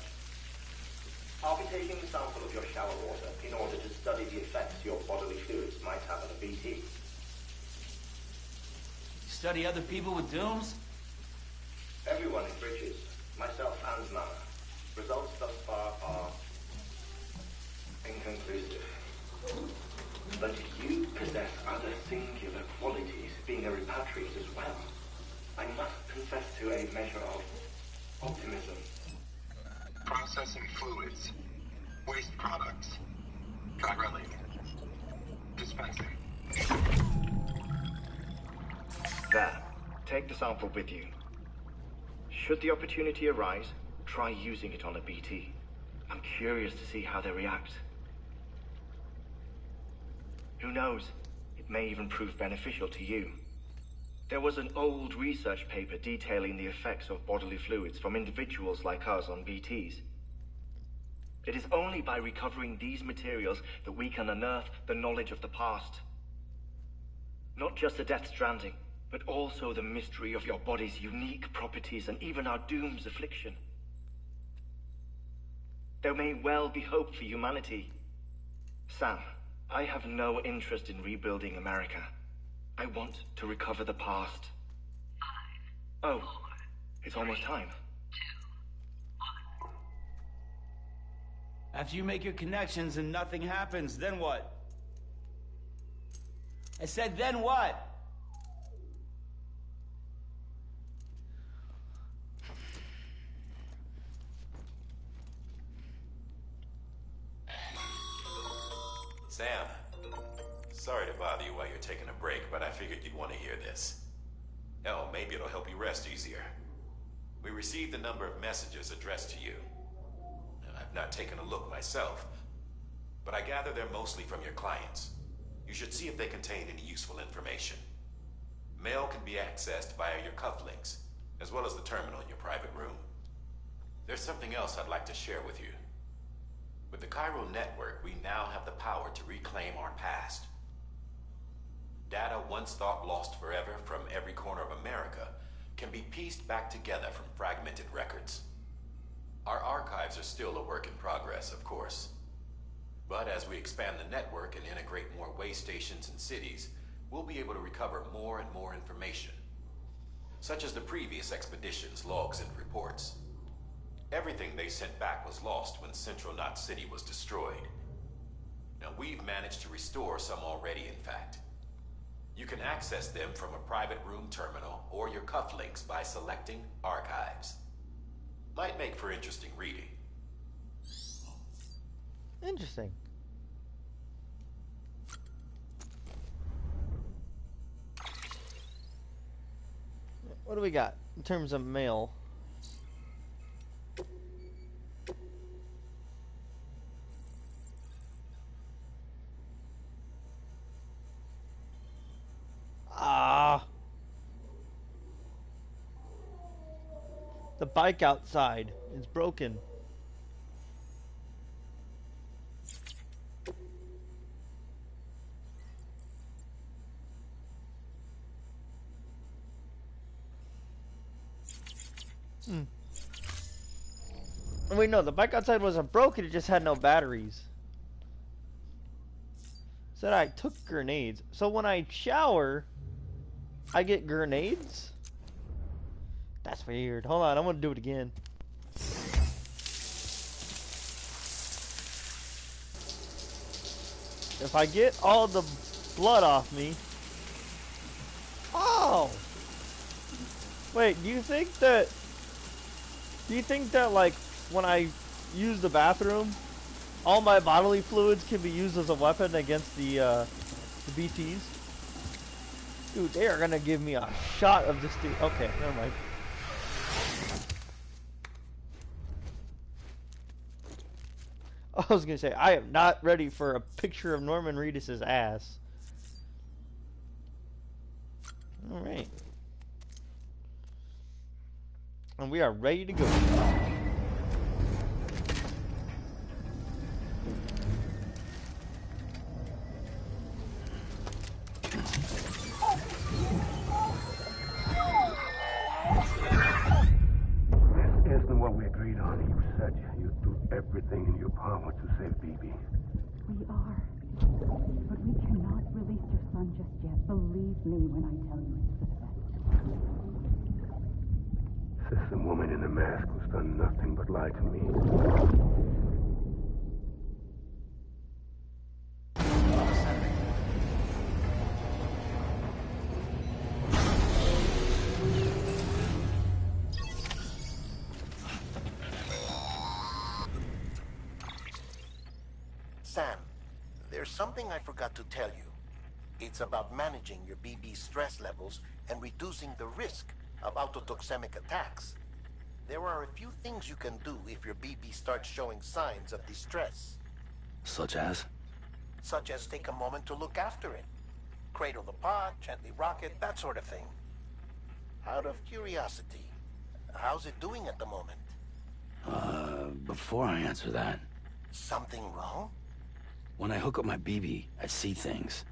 I'll be taking a sample of your shower water in order to study the effects your bodily fluids might have on a BT. Study other people with dooms? Everyone in Bridges, myself and Mana. Results thus far are inconclusive. But you possess other singular qualities, being a repatriate as well. I must confess to a measure of optimism. Processing fluids. Waste products. Drilling. Dispensing. There. Take the sample with you. Should the opportunity arise, try using it on a BT. I'm curious to see how they react. Who knows? It may even prove beneficial to you. There was an old research paper detailing the effects of bodily fluids from individuals like us on BTs. It is only by recovering these materials that we can unearth the knowledge of the past. Not just the Death Stranding, but also the mystery of your body's unique properties and even our doom's affliction. There may well be hope for humanity. Sam, I have no interest in rebuilding America. I want to recover the past. 5, 4, it's almost time. 2, 1. After you make your connections and nothing happens, then what? I said, then what? Sam, sorry to bother you while you're taking a break, but I figured you'd want to hear this. Hell, maybe it'll help you rest easier. We received a number of messages addressed to you. I've not taken a look myself, but I gather they're mostly from your clients. You should see if they contain any useful information. Mail can be accessed via your cufflinks, as well as the terminal in your private room. There's something else I'd like to share with you. With the Chiral network, we now have the power to reclaim our past. Data once thought lost forever from every corner of America can be pieced back together from fragmented records. Our archives are still a work in progress, of course. But as we expand the network and integrate more way stations and cities, we'll be able to recover more and more information, such as the previous expedition's logs and reports. Everything they sent back was lost when Central Knot City was destroyed. Now, we've managed to restore some already, in fact. You can access them from a private room terminal or your cufflinks by selecting Archives. Might make for interesting reading. Interesting. What do we got in terms of mail? Ah. The bike outside is broken. Wait, no, the bike outside wasn't broken, it just had no batteries. Said I took grenades. So when I shower, I get grenades? That's weird. Hold on, I'm gonna do it again. If I get all the blood off me... Oh! Wait, do you think that like when I use the bathroom, all my bodily fluids can be used as a weapon against the BTs? Dude, they are gonna give me a shot of this dude. Okay, never mind. I was gonna say, I am not ready for a picture of Norman Reedus' ass. Alright. And we are ready to go. This isn't what we agreed on. You said you'd do everything in your power to save BB. We are. But we cannot release your son just yet. Believe me when I tell you it's for the best. This woman in the mask who's done nothing but lie to me. Sam, there's something I forgot to tell you. It's about managing your BB stress levels and reducing the risk of autotoxemic attacks. There are a few things you can do if your BB starts showing signs of distress. Such as? Such as take a moment to look after it. Cradle the pod, gently rock it, that sort of thing. Out of curiosity, how's it doing at the moment? Before I answer that... Something wrong? When I hook up my BB, I see things.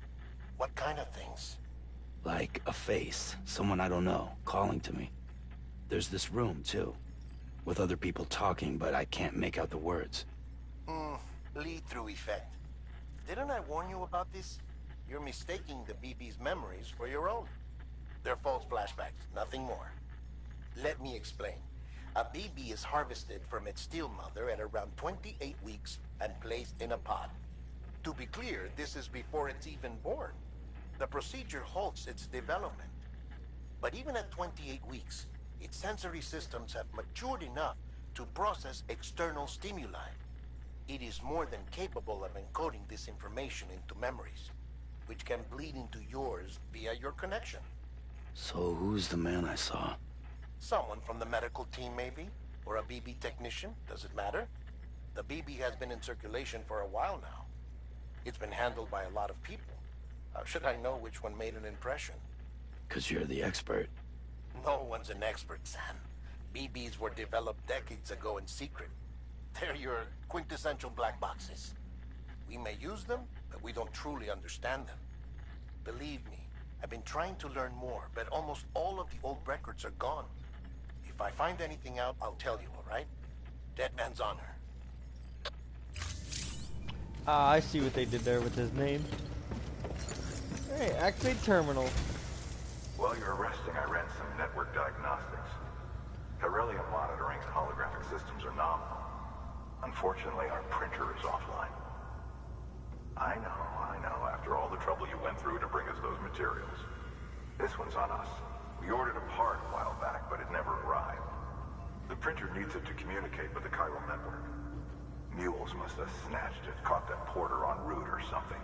What kind of things? Like a face, someone I don't know, calling to me. There's this room, too, with other people talking, but I can't make out the words. Lead-through effect. Didn't I warn you about this? You're mistaking the BB's memories for your own. They're false flashbacks, nothing more. Let me explain. A BB is harvested from its steel mother at around 28 weeks and placed in a pod. To be clear, this is before it's even born. The procedure halts its development. But even at 28 weeks, its sensory systems have matured enough to process external stimuli. It is more than capable of encoding this information into memories, which can bleed into yours via your connection. So who's the man I saw? Someone from the medical team, maybe? Or a BB technician? Does it matter? The BB has been in circulation for a while now. It's been handled by a lot of people. How should I know which one made an impression? 'Cause you're the expert. No one's an expert, Sam. BBs were developed decades ago in secret. They're your quintessential black boxes. We may use them, but we don't truly understand them. Believe me, I've been trying to learn more, but almost all of the old records are gone. If I find anything out, I'll tell you, all right? Dead man's honor. Ah, I see what they did there with his name. Hey, activate terminal. While you're resting, I ran some network diagnostics. Beryllium monitoring and holographic systems are nominal. Unfortunately, our printer is offline. I know. After all the trouble you went through to bring us those materials. This one's on us. We ordered a part a while back, but it never arrived. The printer needs it to communicate with the chiral network. Mules must have snatched it, caught that porter en route or something.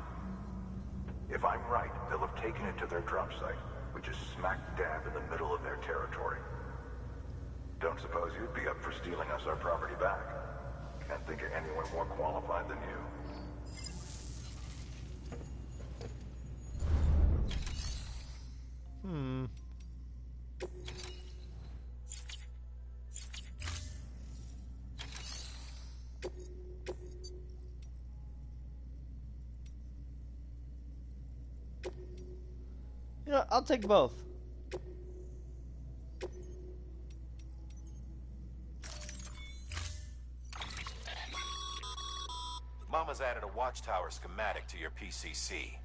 If I'm right, they'll have taken it to their drop site, which is smack dab in the middle of their territory. Don't suppose you'd be up for stealing us our property back? Can't think of anyone more qualified than you. You know, I'll take both. Mama's added a watchtower schematic to your PCC.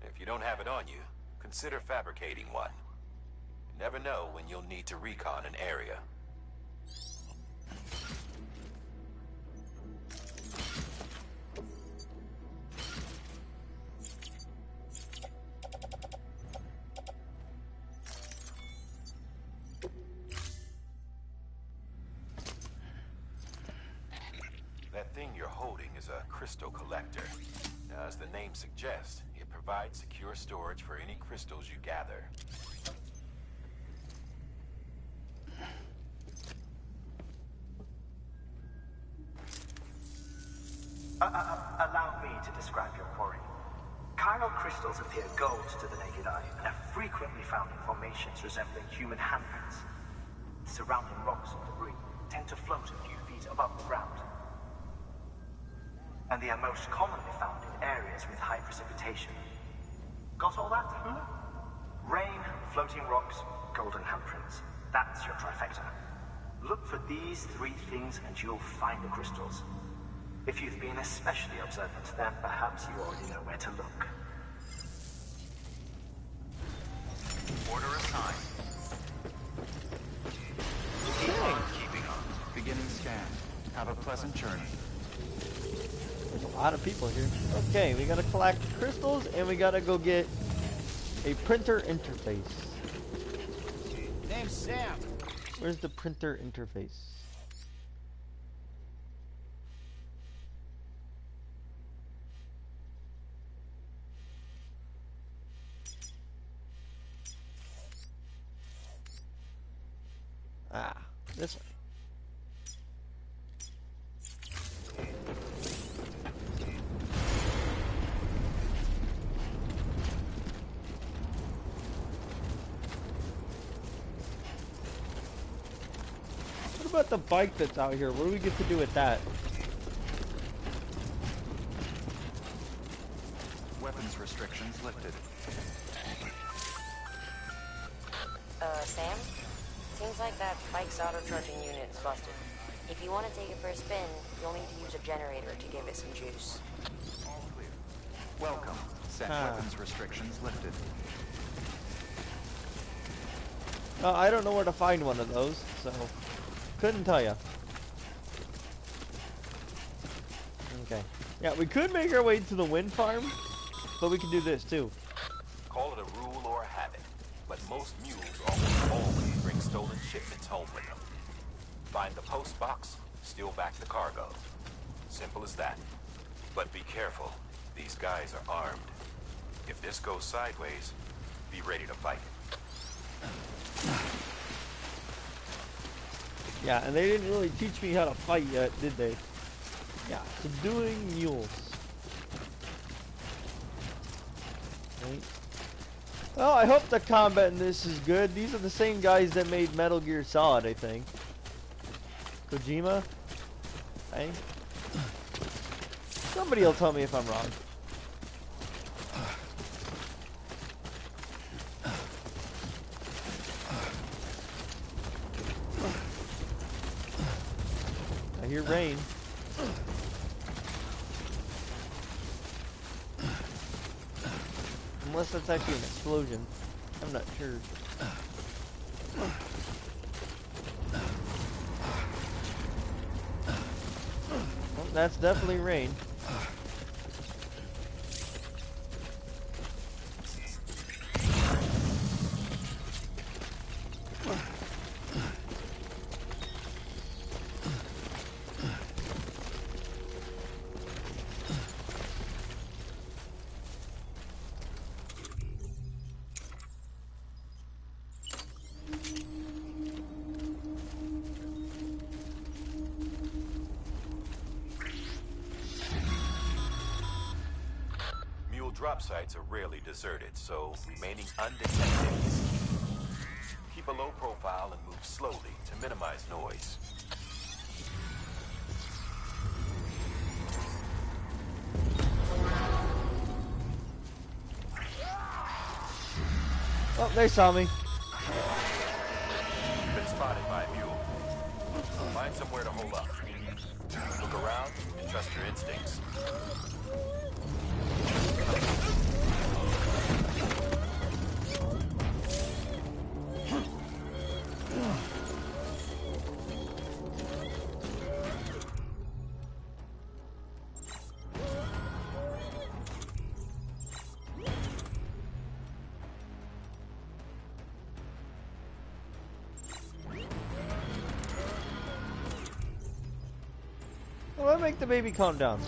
If you don't have it on you, consider fabricating one. You never know when you'll need to recon an area. That thing you're holding is a crystal collector. Now, as the name suggests, it provides secure storage for any crystals you gather. Allow me to describe your quarry. Chiral crystals appear gold to the naked eye and are frequently found in formations resembling human handprints. Surrounding rocks and debris tend to float a few feet above the ground. And they are most commonly found in areas with high precipitation. Got all that? Rain, floating rocks, golden handprints. That's your trifecta. Look for these three things and you'll find the crystals. If you've been especially observant, then perhaps you already know where to look. Order assigned. Keep on keeping on. Beginning scan. Have a pleasant journey. There's a lot of people here. Okay, we gotta collect crystals and we gotta go get a printer interface. Name's Sam. Where's the printer interface? Ah, this way. What about the bike that's out here? What do we get to do with that? Weapons restrictions lifted. Sam? Seems like that bike's auto-charging unit is busted. If you want to take it for a spin, you'll need to use a generator to give it some juice. All clear. Welcome. Set weapons restrictions lifted. I don't know where to find one of those, so couldn't tell you. Okay. Yeah, we could make our way to the wind farm, but we can do this too. Call it a rule or a habit, but most mules almost always bring stolen shipments home with them. Find the post box, steal back the cargo. Simple as that. But be careful. These guys are armed. If this goes sideways, be ready to fight. Yeah, and they didn't really teach me how to fight yet, did they? Yeah, subduing mules. Right. Well, I hope the combat in this is good. These are the same guys that made Metal Gear Solid, I think. Kojima? Hey? Somebody will tell me if I'm wrong. I hear rain. Unless that's actually an explosion. I'm not sure. Well, that's definitely rain. drop sites are rarely deserted, so remaining undetected is key. Keep a low profile and move slowly to minimize noise. Oh, they saw me. Been spotted by a mule. Find somewhere to hold up. Look around and trust your instincts. Well, that make the baby calm down.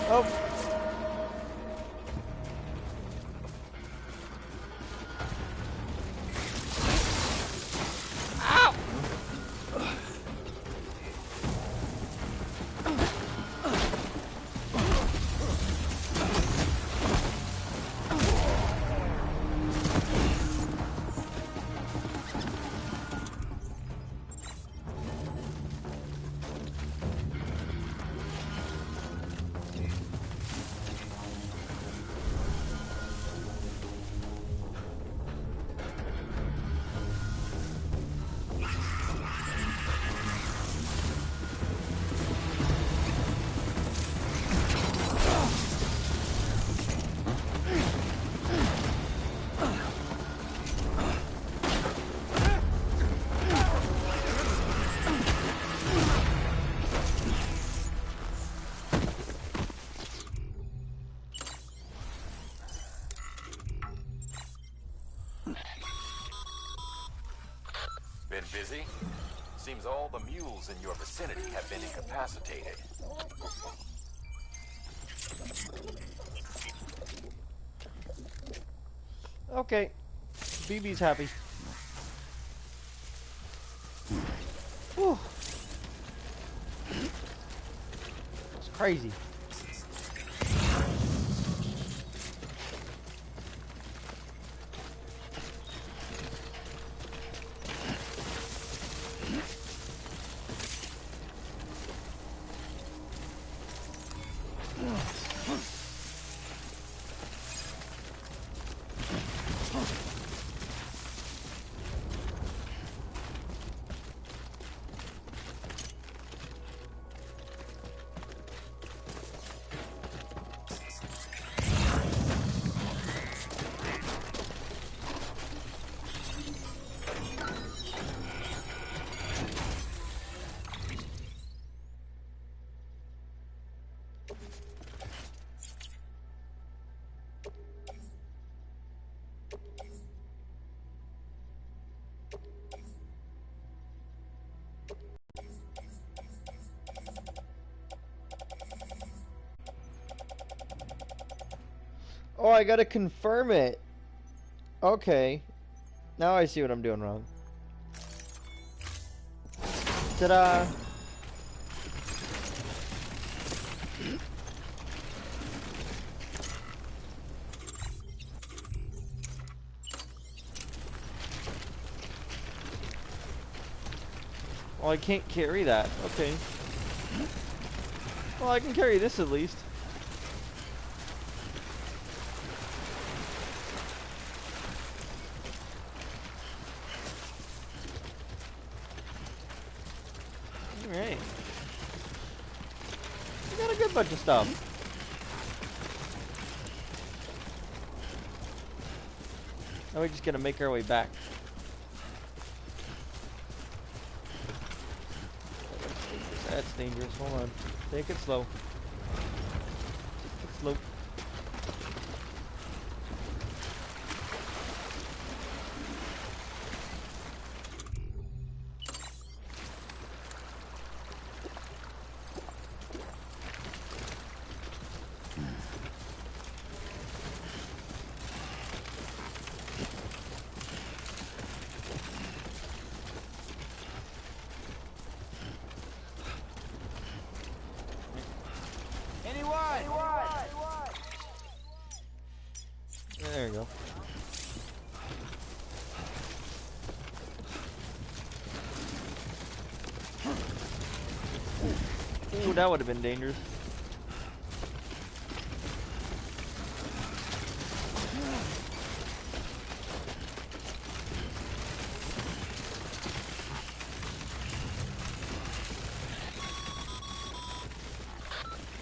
Oh. Ow. Been busy? Seems all the mules in your vicinity have been incapacitated. Okay. BB's happy. Whew. It's crazy. Oh, I gotta confirm it. Okay. Now I see what I'm doing wrong. Ta-da! Oh, I can't carry that. Okay. Well, I can carry this at least. Alright. We got a good bunch of stuff. Now we're just gonna make our way back. That's dangerous. Hold on. Take it slow. Take it slow. There you go. Ooh, that would have been dangerous.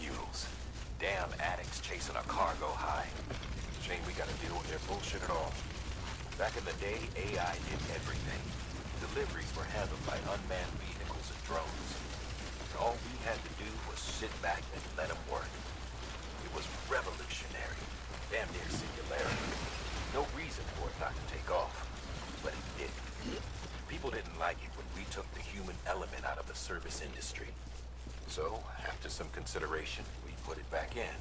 Mules. Damn addicts chasing a cargo high. Shame we gotta deal with their bullshit at all. Back in the day, AI did everything. Deliveries were handled by unmanned vehicles and drones. And all we had to do was sit back and let them work. It was revolutionary. Damn near singularity. No reason for it not to take off. But it did. People didn't like it when we took the human element out of the service industry. So, after some consideration, we put it back in.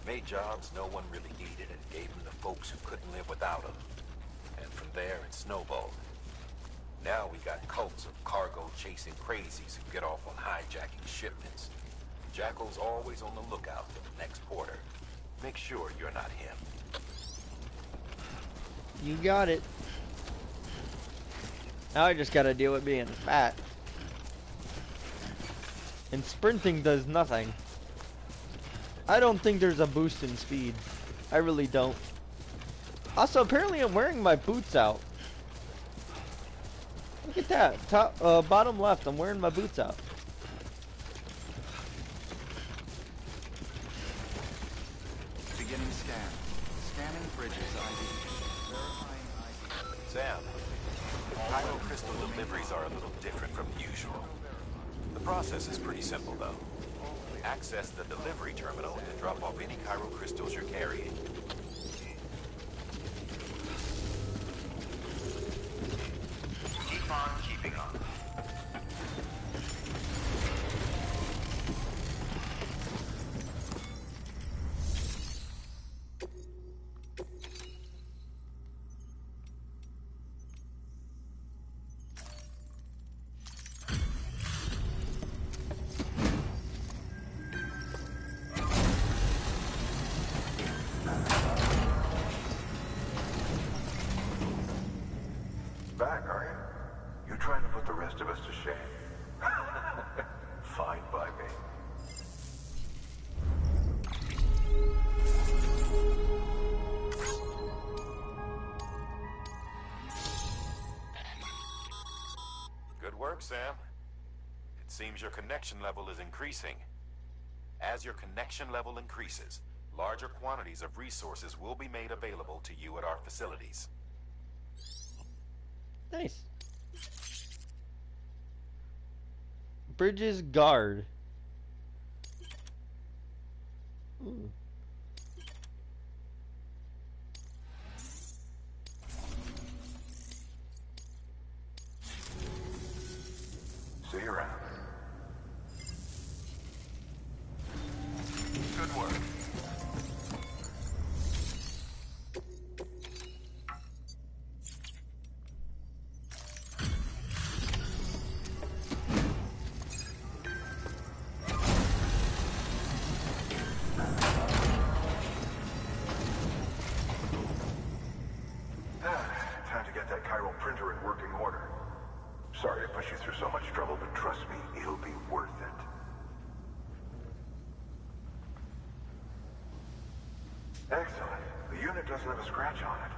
Made jobs no one really needed and gave them to folks who couldn't live without them. And from there, it snowballed. Now we got cults of cargo-chasing crazies who get off on hijacking shipments. Jackal's always on the lookout for the next porter. Make sure you're not him. You got it. Now I just gotta deal with being fat. And sprinting does nothing. I don't think there's a boost in speed. I really don't. Also, apparently I'm wearing my boots out. Look at that. Top, bottom left, I'm wearing my boots out. Beginning scan. Scanning bridges ID. Verifying ID. Sam, Pyro crystal deliveries are a little different from usual. The process is pretty simple, though. Access the delivery terminal and drop off any Cairo crystals you're carrying. Keep on keeping on. Back, are you? You're trying to put the rest of us to shame. Fine by me. Good work, Sam. It seems your connection level is increasing. As your connection level increases, larger quantities of resources will be made available to you at our facilities. Nice. Bridges guard. Ooh. See you around. Good work. Time to get that chiral printer in working order. Sorry to push you through so much trouble, but trust me, it'll be worth it. Excellent. The unit doesn't have a scratch on it.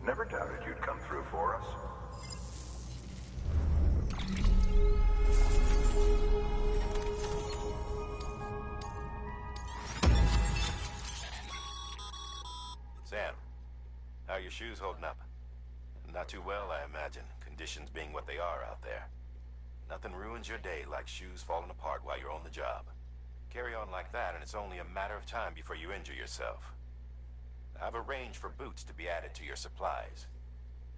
Never doubted you'd come through for us. Sam, how are your shoes holding up? Not too well, I imagine, conditions being what they are out there. Nothing ruins your day like shoes falling apart while you're on the job. Carry on like that and it's only a matter of time before you injure yourself. I've arranged for boots to be added to your supplies.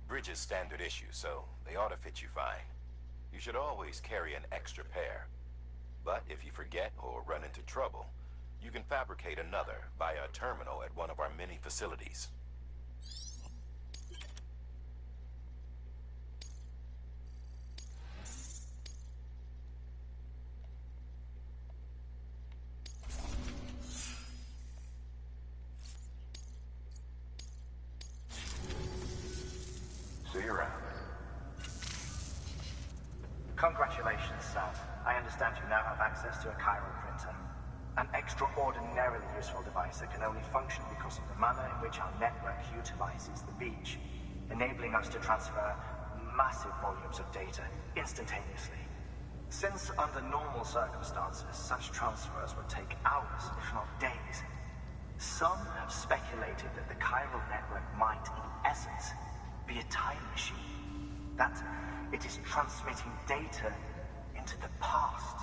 Bridges standard issue, so they ought to fit you fine. You should always carry an extra pair. But if you forget or run into trouble, you can fabricate another via a terminal at one of our many facilities. Congratulations, Sam. I understand you now have access to a chiral printer. An extraordinarily useful device that can only function because of the manner in which our network utilizes the beach, enabling us to transfer massive volumes of data instantaneously. Since under normal circumstances, such transfers would take hours, if not days, some have speculated that the chiral network might, in essence, be a time machine. That it is transmitting data into the past.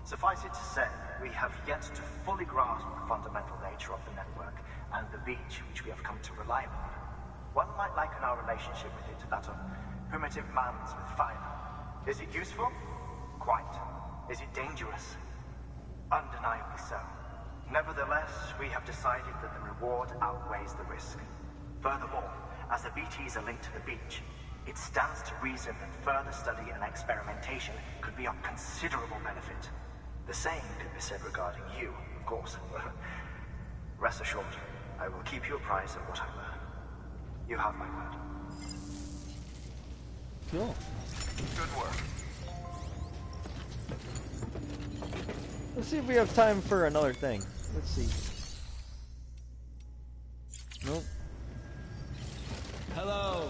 Suffice it to say, we have yet to fully grasp the fundamental nature of the network and the beach which we have come to rely on. One might liken our relationship with it to that of primitive mans with fire. Is it useful? Quite. Is it dangerous? Undeniably so. Nevertheless, we have decided that the reward outweighs the risk. Furthermore, as the BTs are linked to the beach, it stands to reason that further study and experimentation could be of considerable benefit. The same could be said regarding you, of course. Rest assured, I will keep you apprised of what I learn. You have my word. Cool. Good work. Let's see if we have time for another thing. Let's see. Nope. Hello.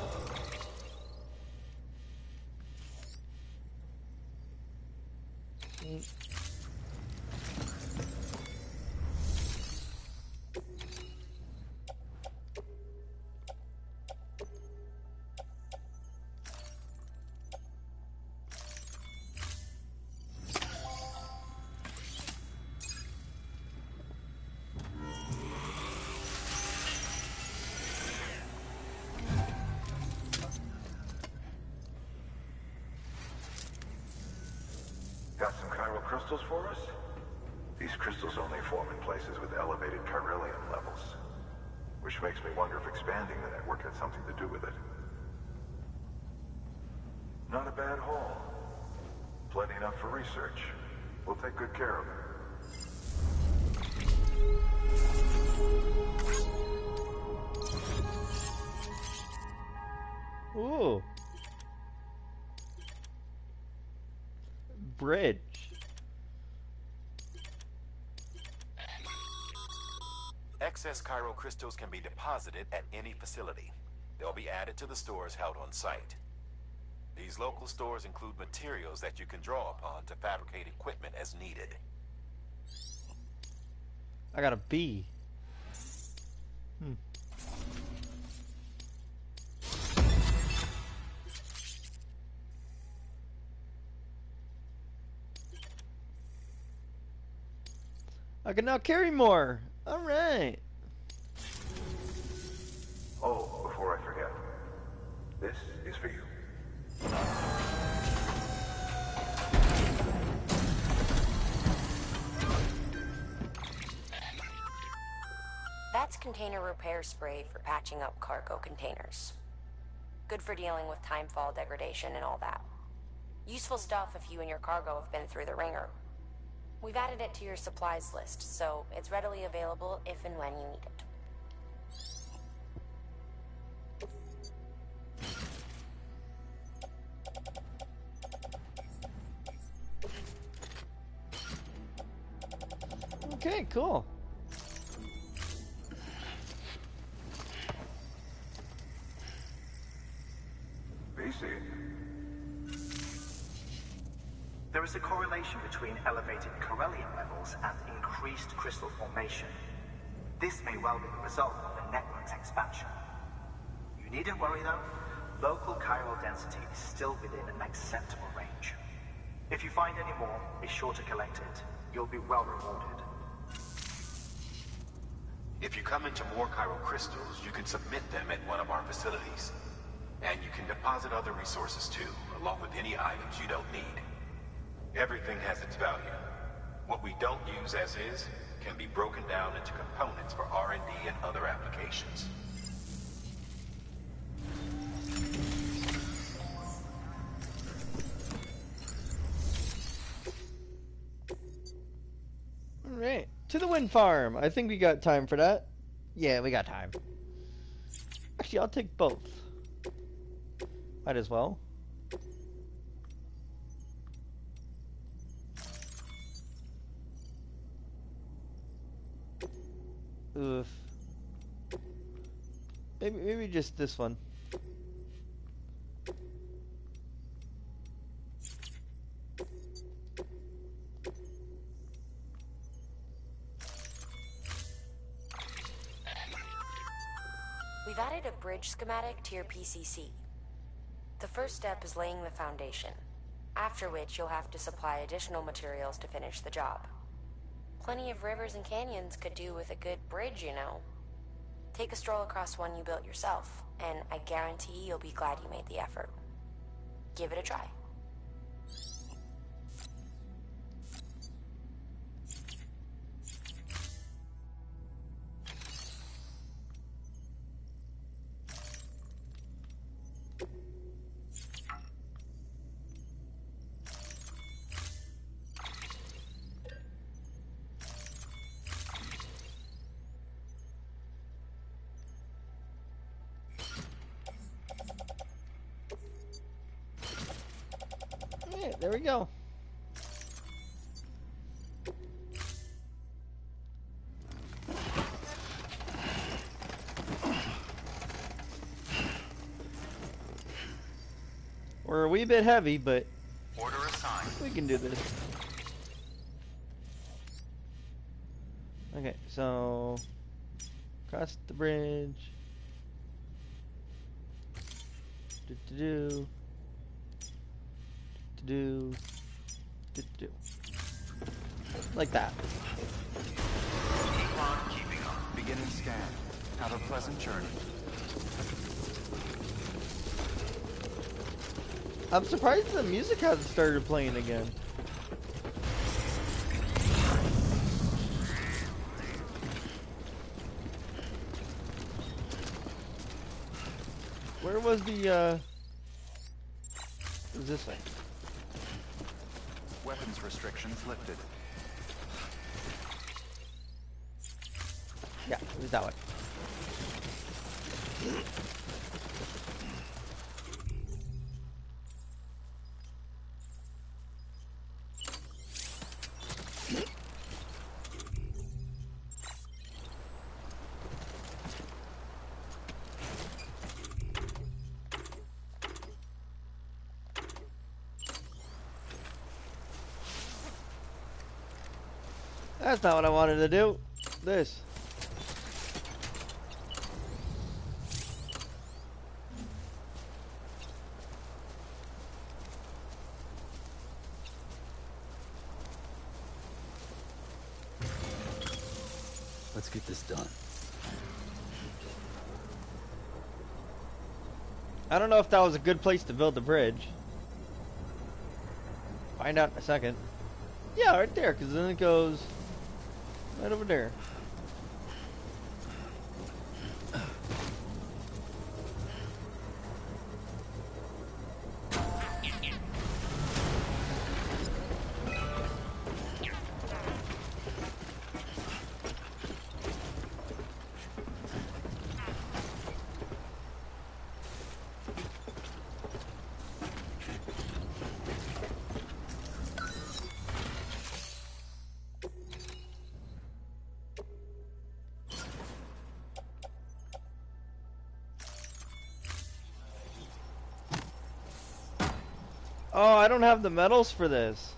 Got some chiral crystals for us? These crystals only form in places with elevated chiralium levels. Which makes me wonder if expanding the network had something to do with it. Not a bad haul. Plenty enough for research. We'll take good care of it. Ooh. Bridge. Excess chiral crystals can be deposited at any facility. They'll be added to the stores held on site. These local stores include materials that you can draw upon to fabricate equipment as needed. I got a B. I can now carry more. All right. Oh, before I forget. This is for you. That's container repair spray for patching up cargo containers. Good for dealing with timefall degradation and all that. Useful stuff if you and your cargo have been through the ringer. We've added it to your supplies list, so it's readily available if and when you need it. Okay, cool. BC. There is a correlation between elevated chiralium levels and increased crystal formation. This may well be the result of the network's expansion. You needn't worry though. Local chiral density is still within an acceptable range. If you find any more, be sure to collect it. You'll be well rewarded. If you come into more chiral crystals, you can submit them at one of our facilities. And you can deposit other resources too, along with any items you don't need. Everything has its value. What we don't use as is can be broken down into components for R&D and other applications. Alright, to the wind farm. I think we got time for that. Yeah, we got time. Actually, I'll take both. Might as well. Oof. Maybe just this one. We've added a bridge schematic to your PCC. The first step is laying the foundation, after which you'll have to supply additional materials to finish the job. Plenty of rivers and canyons could do with a good bridge, you know. Take a stroll across one you built yourself, and I guarantee you'll be glad you made the effort. Give it a try. Yeah, there we go. We're a wee bit heavy, but Order assigned. we can do this. Okay, so cross the bridge. Do. Like that. Keep on keeping on. Beginning scan. Have a pleasant journey. I'm surprised the music hasn't started playing again. Where was the it was this way. Weapons restrictions lifted. Yeah, it was that way. That's not what I wanted to do. This. Let's get this done. I don't know if that was a good place to build the bridge. Find out in a second. Yeah, right there, because then it goes right over there. Oh, I don't have the medals for this.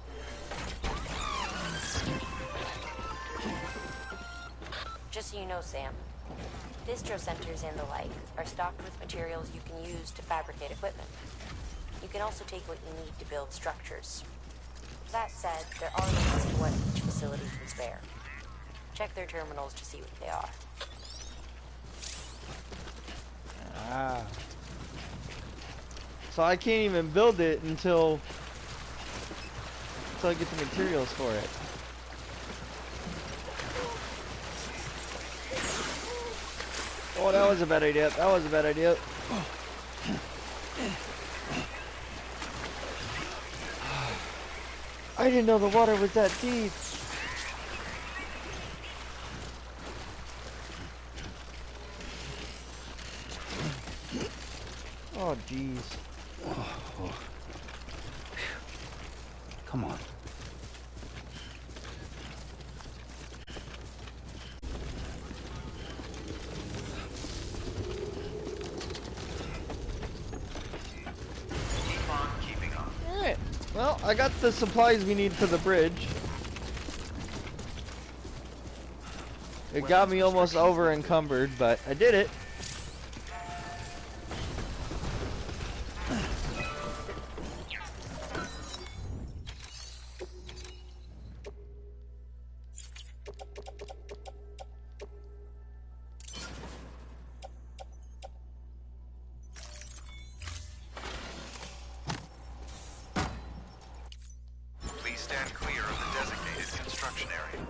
Just so you know, Sam, distro centers and the like are stocked with materials you can use to fabricate equipment. You can also take what you need to build structures. That said, there are limits to what each facility can spare. Check their terminals to see what they are. Ah. So I can't even build it until I get the materials for it. Oh, that was a bad idea. That was a bad idea. I didn't know the water was that deep. Oh, jeez. Oh. Come on. I got the supplies we need for the bridge. It got me almost over encumbered, but I did it. Please stand clear of the designated construction area.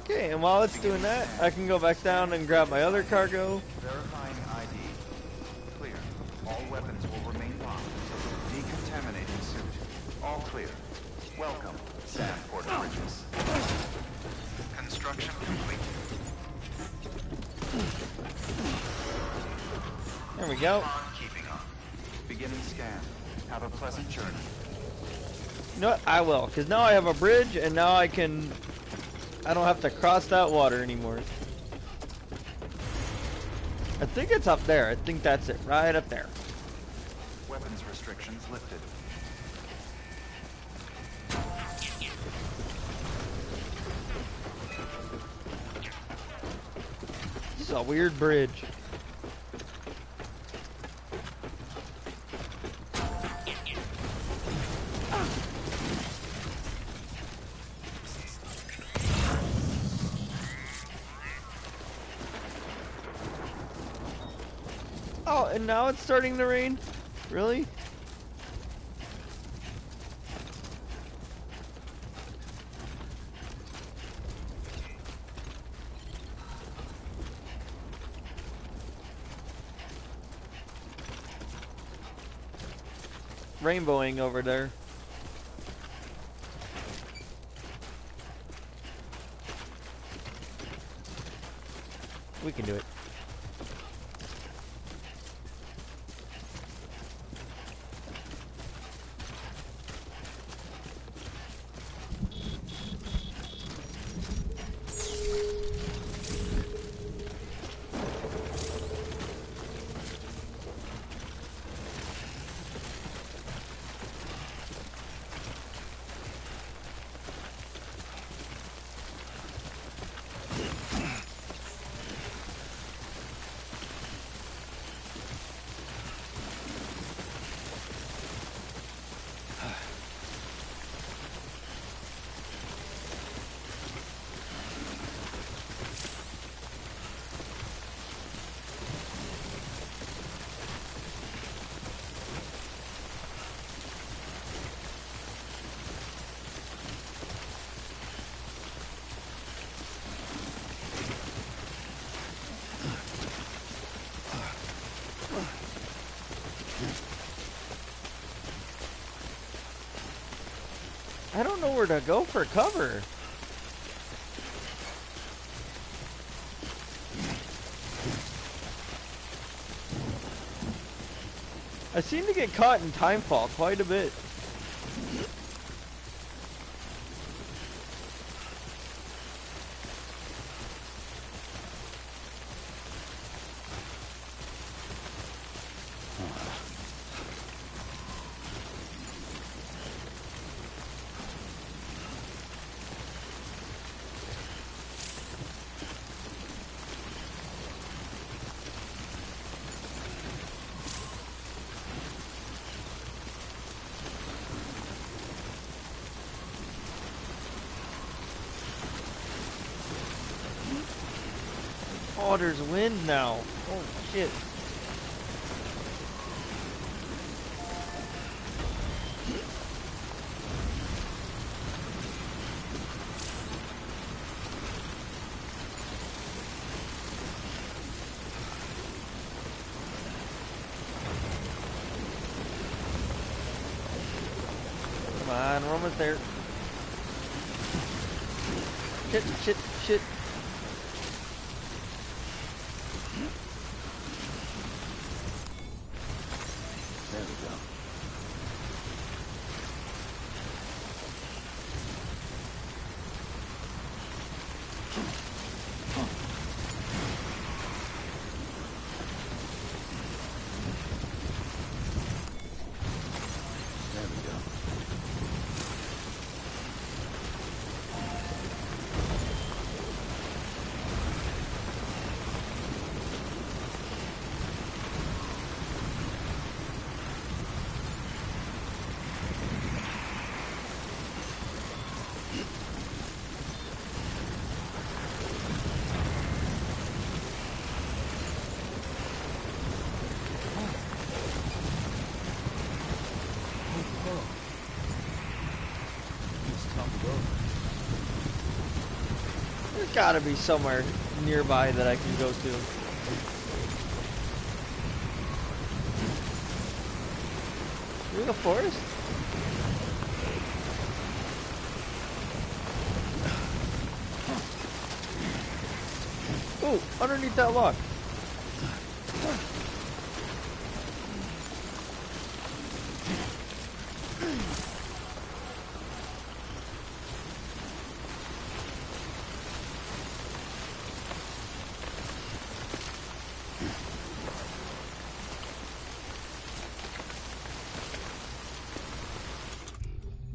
Okay, and while it's doing that, I can go back down and grab my other cargo. Verifying ID. Clear. All weapons will remain locked until the decontaminating suit. All clear. Welcome, Sam Porter Bridges. Construction complete. There we go. Keeping on. Beginning scan. Have a pleasant journey. You know what? I will, because now I have a bridge, and now I don't have to cross that water anymore. I think it's up there. I think that's it. Right up there. Weapons restrictions lifted. This is a weird bridge. Oh, and now it's starting to rain? Really? Rainbowing over there. We can do it. I don't know where to go for cover. I seem to get caught in timefall quite a bit. Oh, there's wind now. Oh, shit. Come on, we're almost there. Shit, shit, shit. There we go. gotta be somewhere nearby that I can go to. Through the forest? Ooh, underneath that log.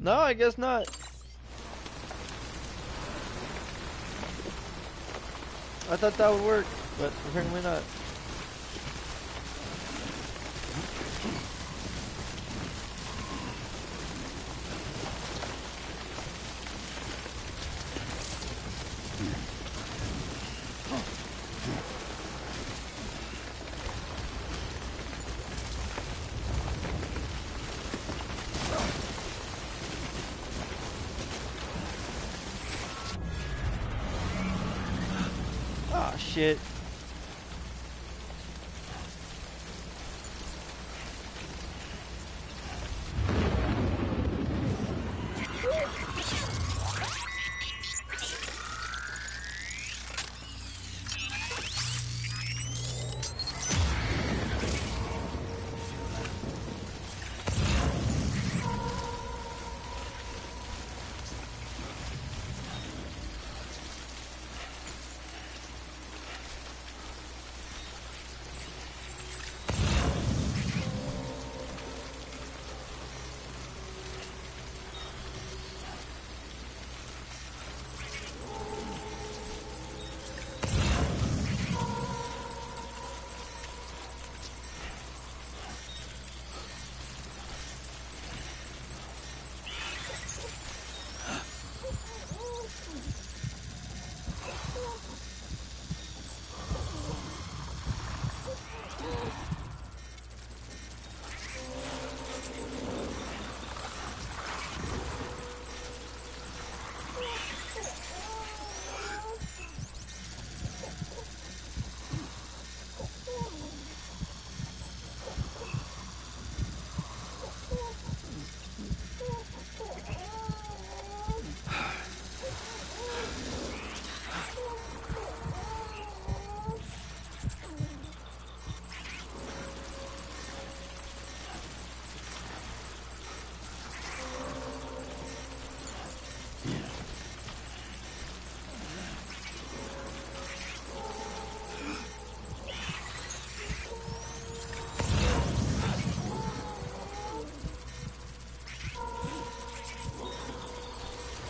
No, I guess not. I thought that would work, but apparently not. Ah, shit.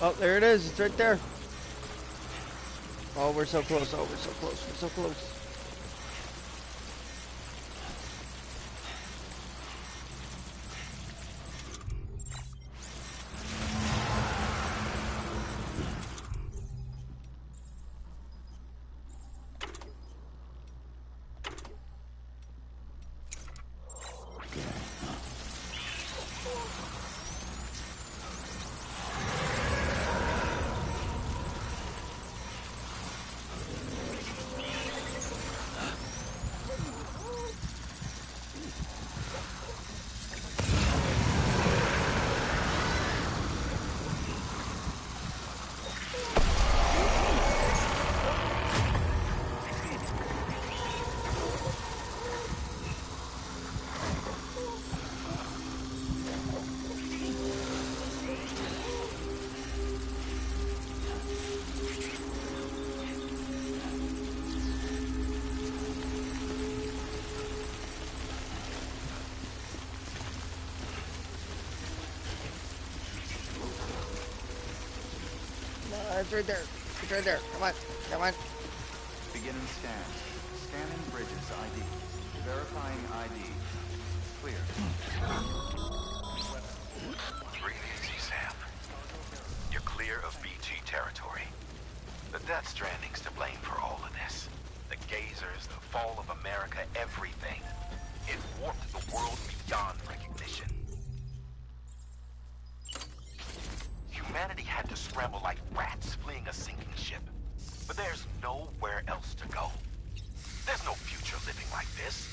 Oh, there it is. It's right there. Oh, we're so close. Oh, we're so close. We're so close. It's right there. It's right there. Come on. Come on. Beginning scan. Scanning bridges ID. Verifying ID. Clear. Breathe easy, Sam. You're clear of BG territory. The Death Stranding's to blame for all of this. The gazers, the fall of America, everything. It warped the world beyond recognition. Humanity had to scramble like rats fleeing a sinking ship. But there's nowhere else to go. There's no future living like this.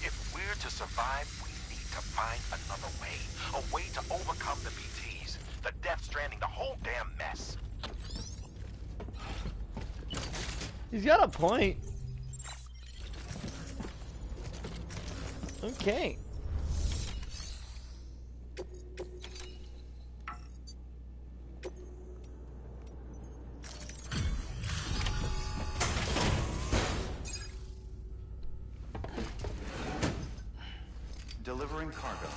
If we're to survive, we need to find another way. A way to overcome the BTs, the Death Stranding, the whole damn mess. He's got a point. Okay. Delivering cargo.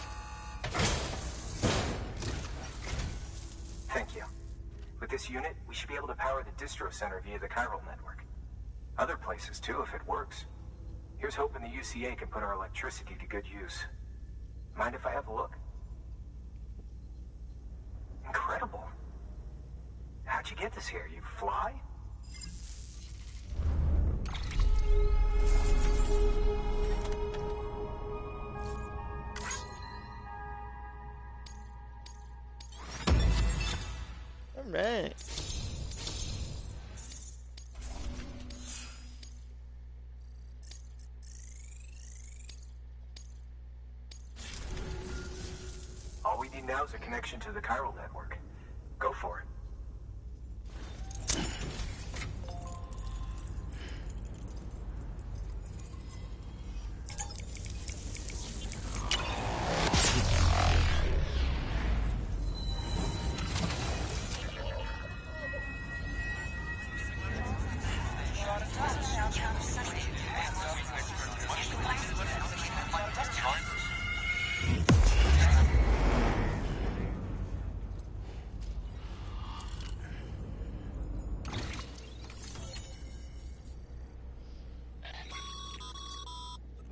Thank you. With this unit, we should be able to power the distro center via the chiral network. Other places too, if it works. Here's hoping the UCA can put our electricity to good use. Mind if I have a look? Incredible. How'd you get this here? You fly? All right. All we need now is a connection to the chiral network. Go for it.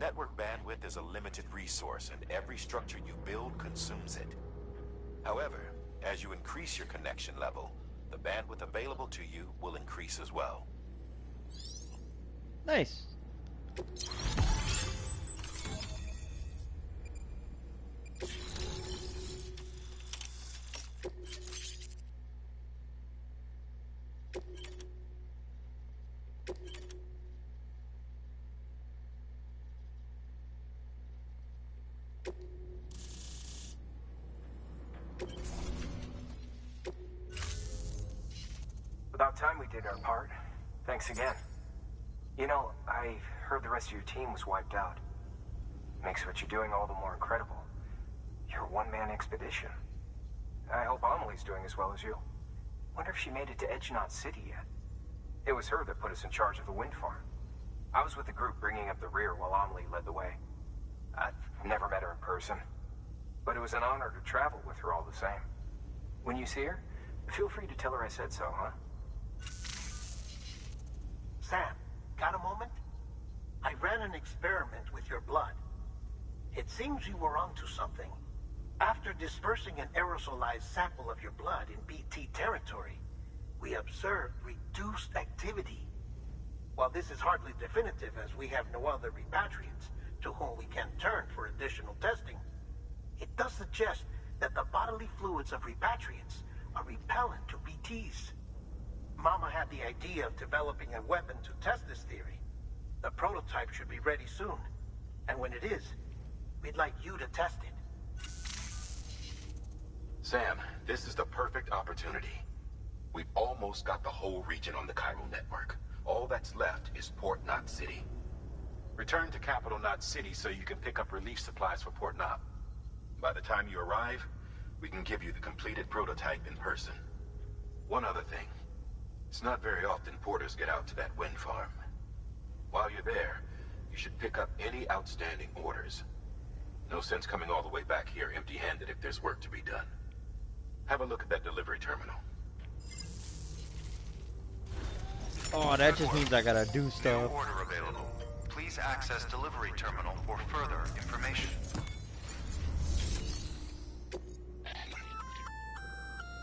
Network bandwidth is a limited resource, and every structure you build consumes it. However, as you increase your connection level, the bandwidth available to you will increase as well. Nice. About time we did our part. Thanks again. You know, I heard the rest of your team was wiped out. Makes what you're doing all the more incredible. You're a one-man expedition. I hope Amelie's doing as well as you. Wonder if she made it to Edgenot City yet. It was her that put us in charge of the wind farm. I was with the group bringing up the rear while Amelie led the way. I've never met her in person, but it was an honor to travel with her all the same. When you see her, feel free to tell her I said so, huh? Sam, got a moment? I ran an experiment with your blood. It seems you were onto something. After dispersing an aerosolized sample of your blood in BT territory, we observed reduced activity. While this is hardly definitive, as we have no other repatriants to whom we can turn for additional testing, it does suggest that the bodily fluids of repatriants are repellent to BTs. Mama had the idea of developing a weapon to test this theory. The prototype should be ready soon, and when it is, we'd like you to test it. Sam, this is the perfect opportunity. We've almost got the whole region on the chiral network. All that's left is Port Knot City. Return to Capital Knot City so you can pick up relief supplies for Port Knot. By the time you arrive, we can give you the completed prototype in person. One other thing. It's not very often porters get out to that wind farm. While you're there, you should pick up any outstanding orders. No sense coming all the way back here empty-handed if there's work to be done. Have a look at that delivery terminal. Oh, that just means I gotta do New stuff. order available. Please access delivery terminal for further information.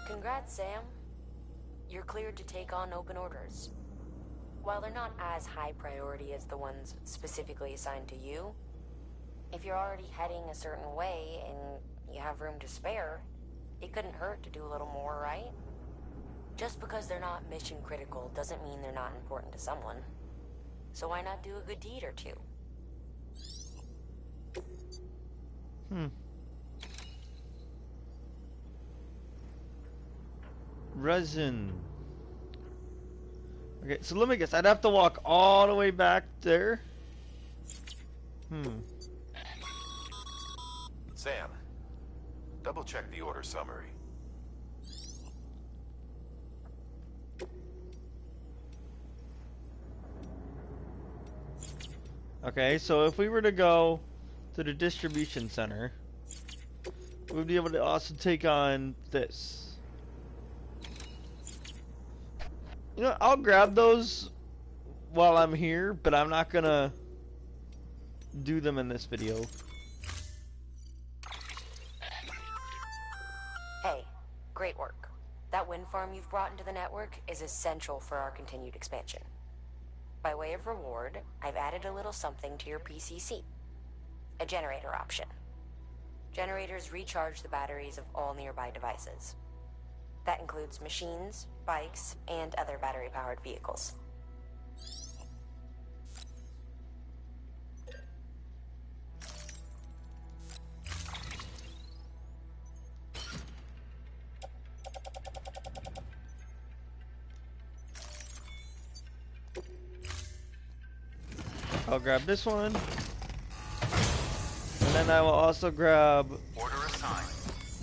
Congrats, Sam. You're cleared to take on open orders. While they're not as high priority as the ones specifically assigned to you, if you're already heading a certain way and you have room to spare, it couldn't hurt to do a little more, right? Just because they're not mission critical doesn't mean they're not important to someone. So why not do a good deed or two? Resin. Okay, so let me guess. I'd have to walk all the way back there. Sam, double check the order summary. Okay, so if we were to go to the distribution center, we'd be able to also take on this. You know, I'll grab those while I'm here, but I'm not gonna do them in this video. Hey, great work. That wind farm you've brought into the network is essential for our continued expansion. By way of reward, I've added a little something to your PCC. A generator option. Generators recharge the batteries of all nearby devices. That includes machines, bikes, and other battery-powered vehicles. I'll grab this one. And then I will also grab Order assigned.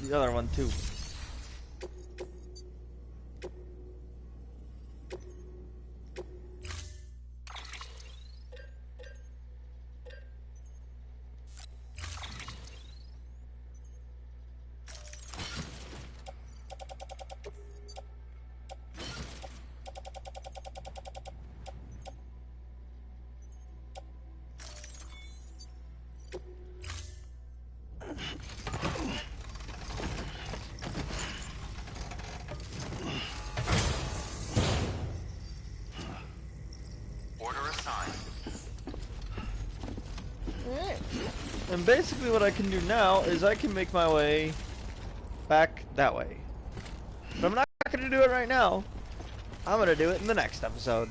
the other one too. And basically what I can do now is I can make my way back that way. But I'm not going to do it right now. I'm going to do it in the next episode.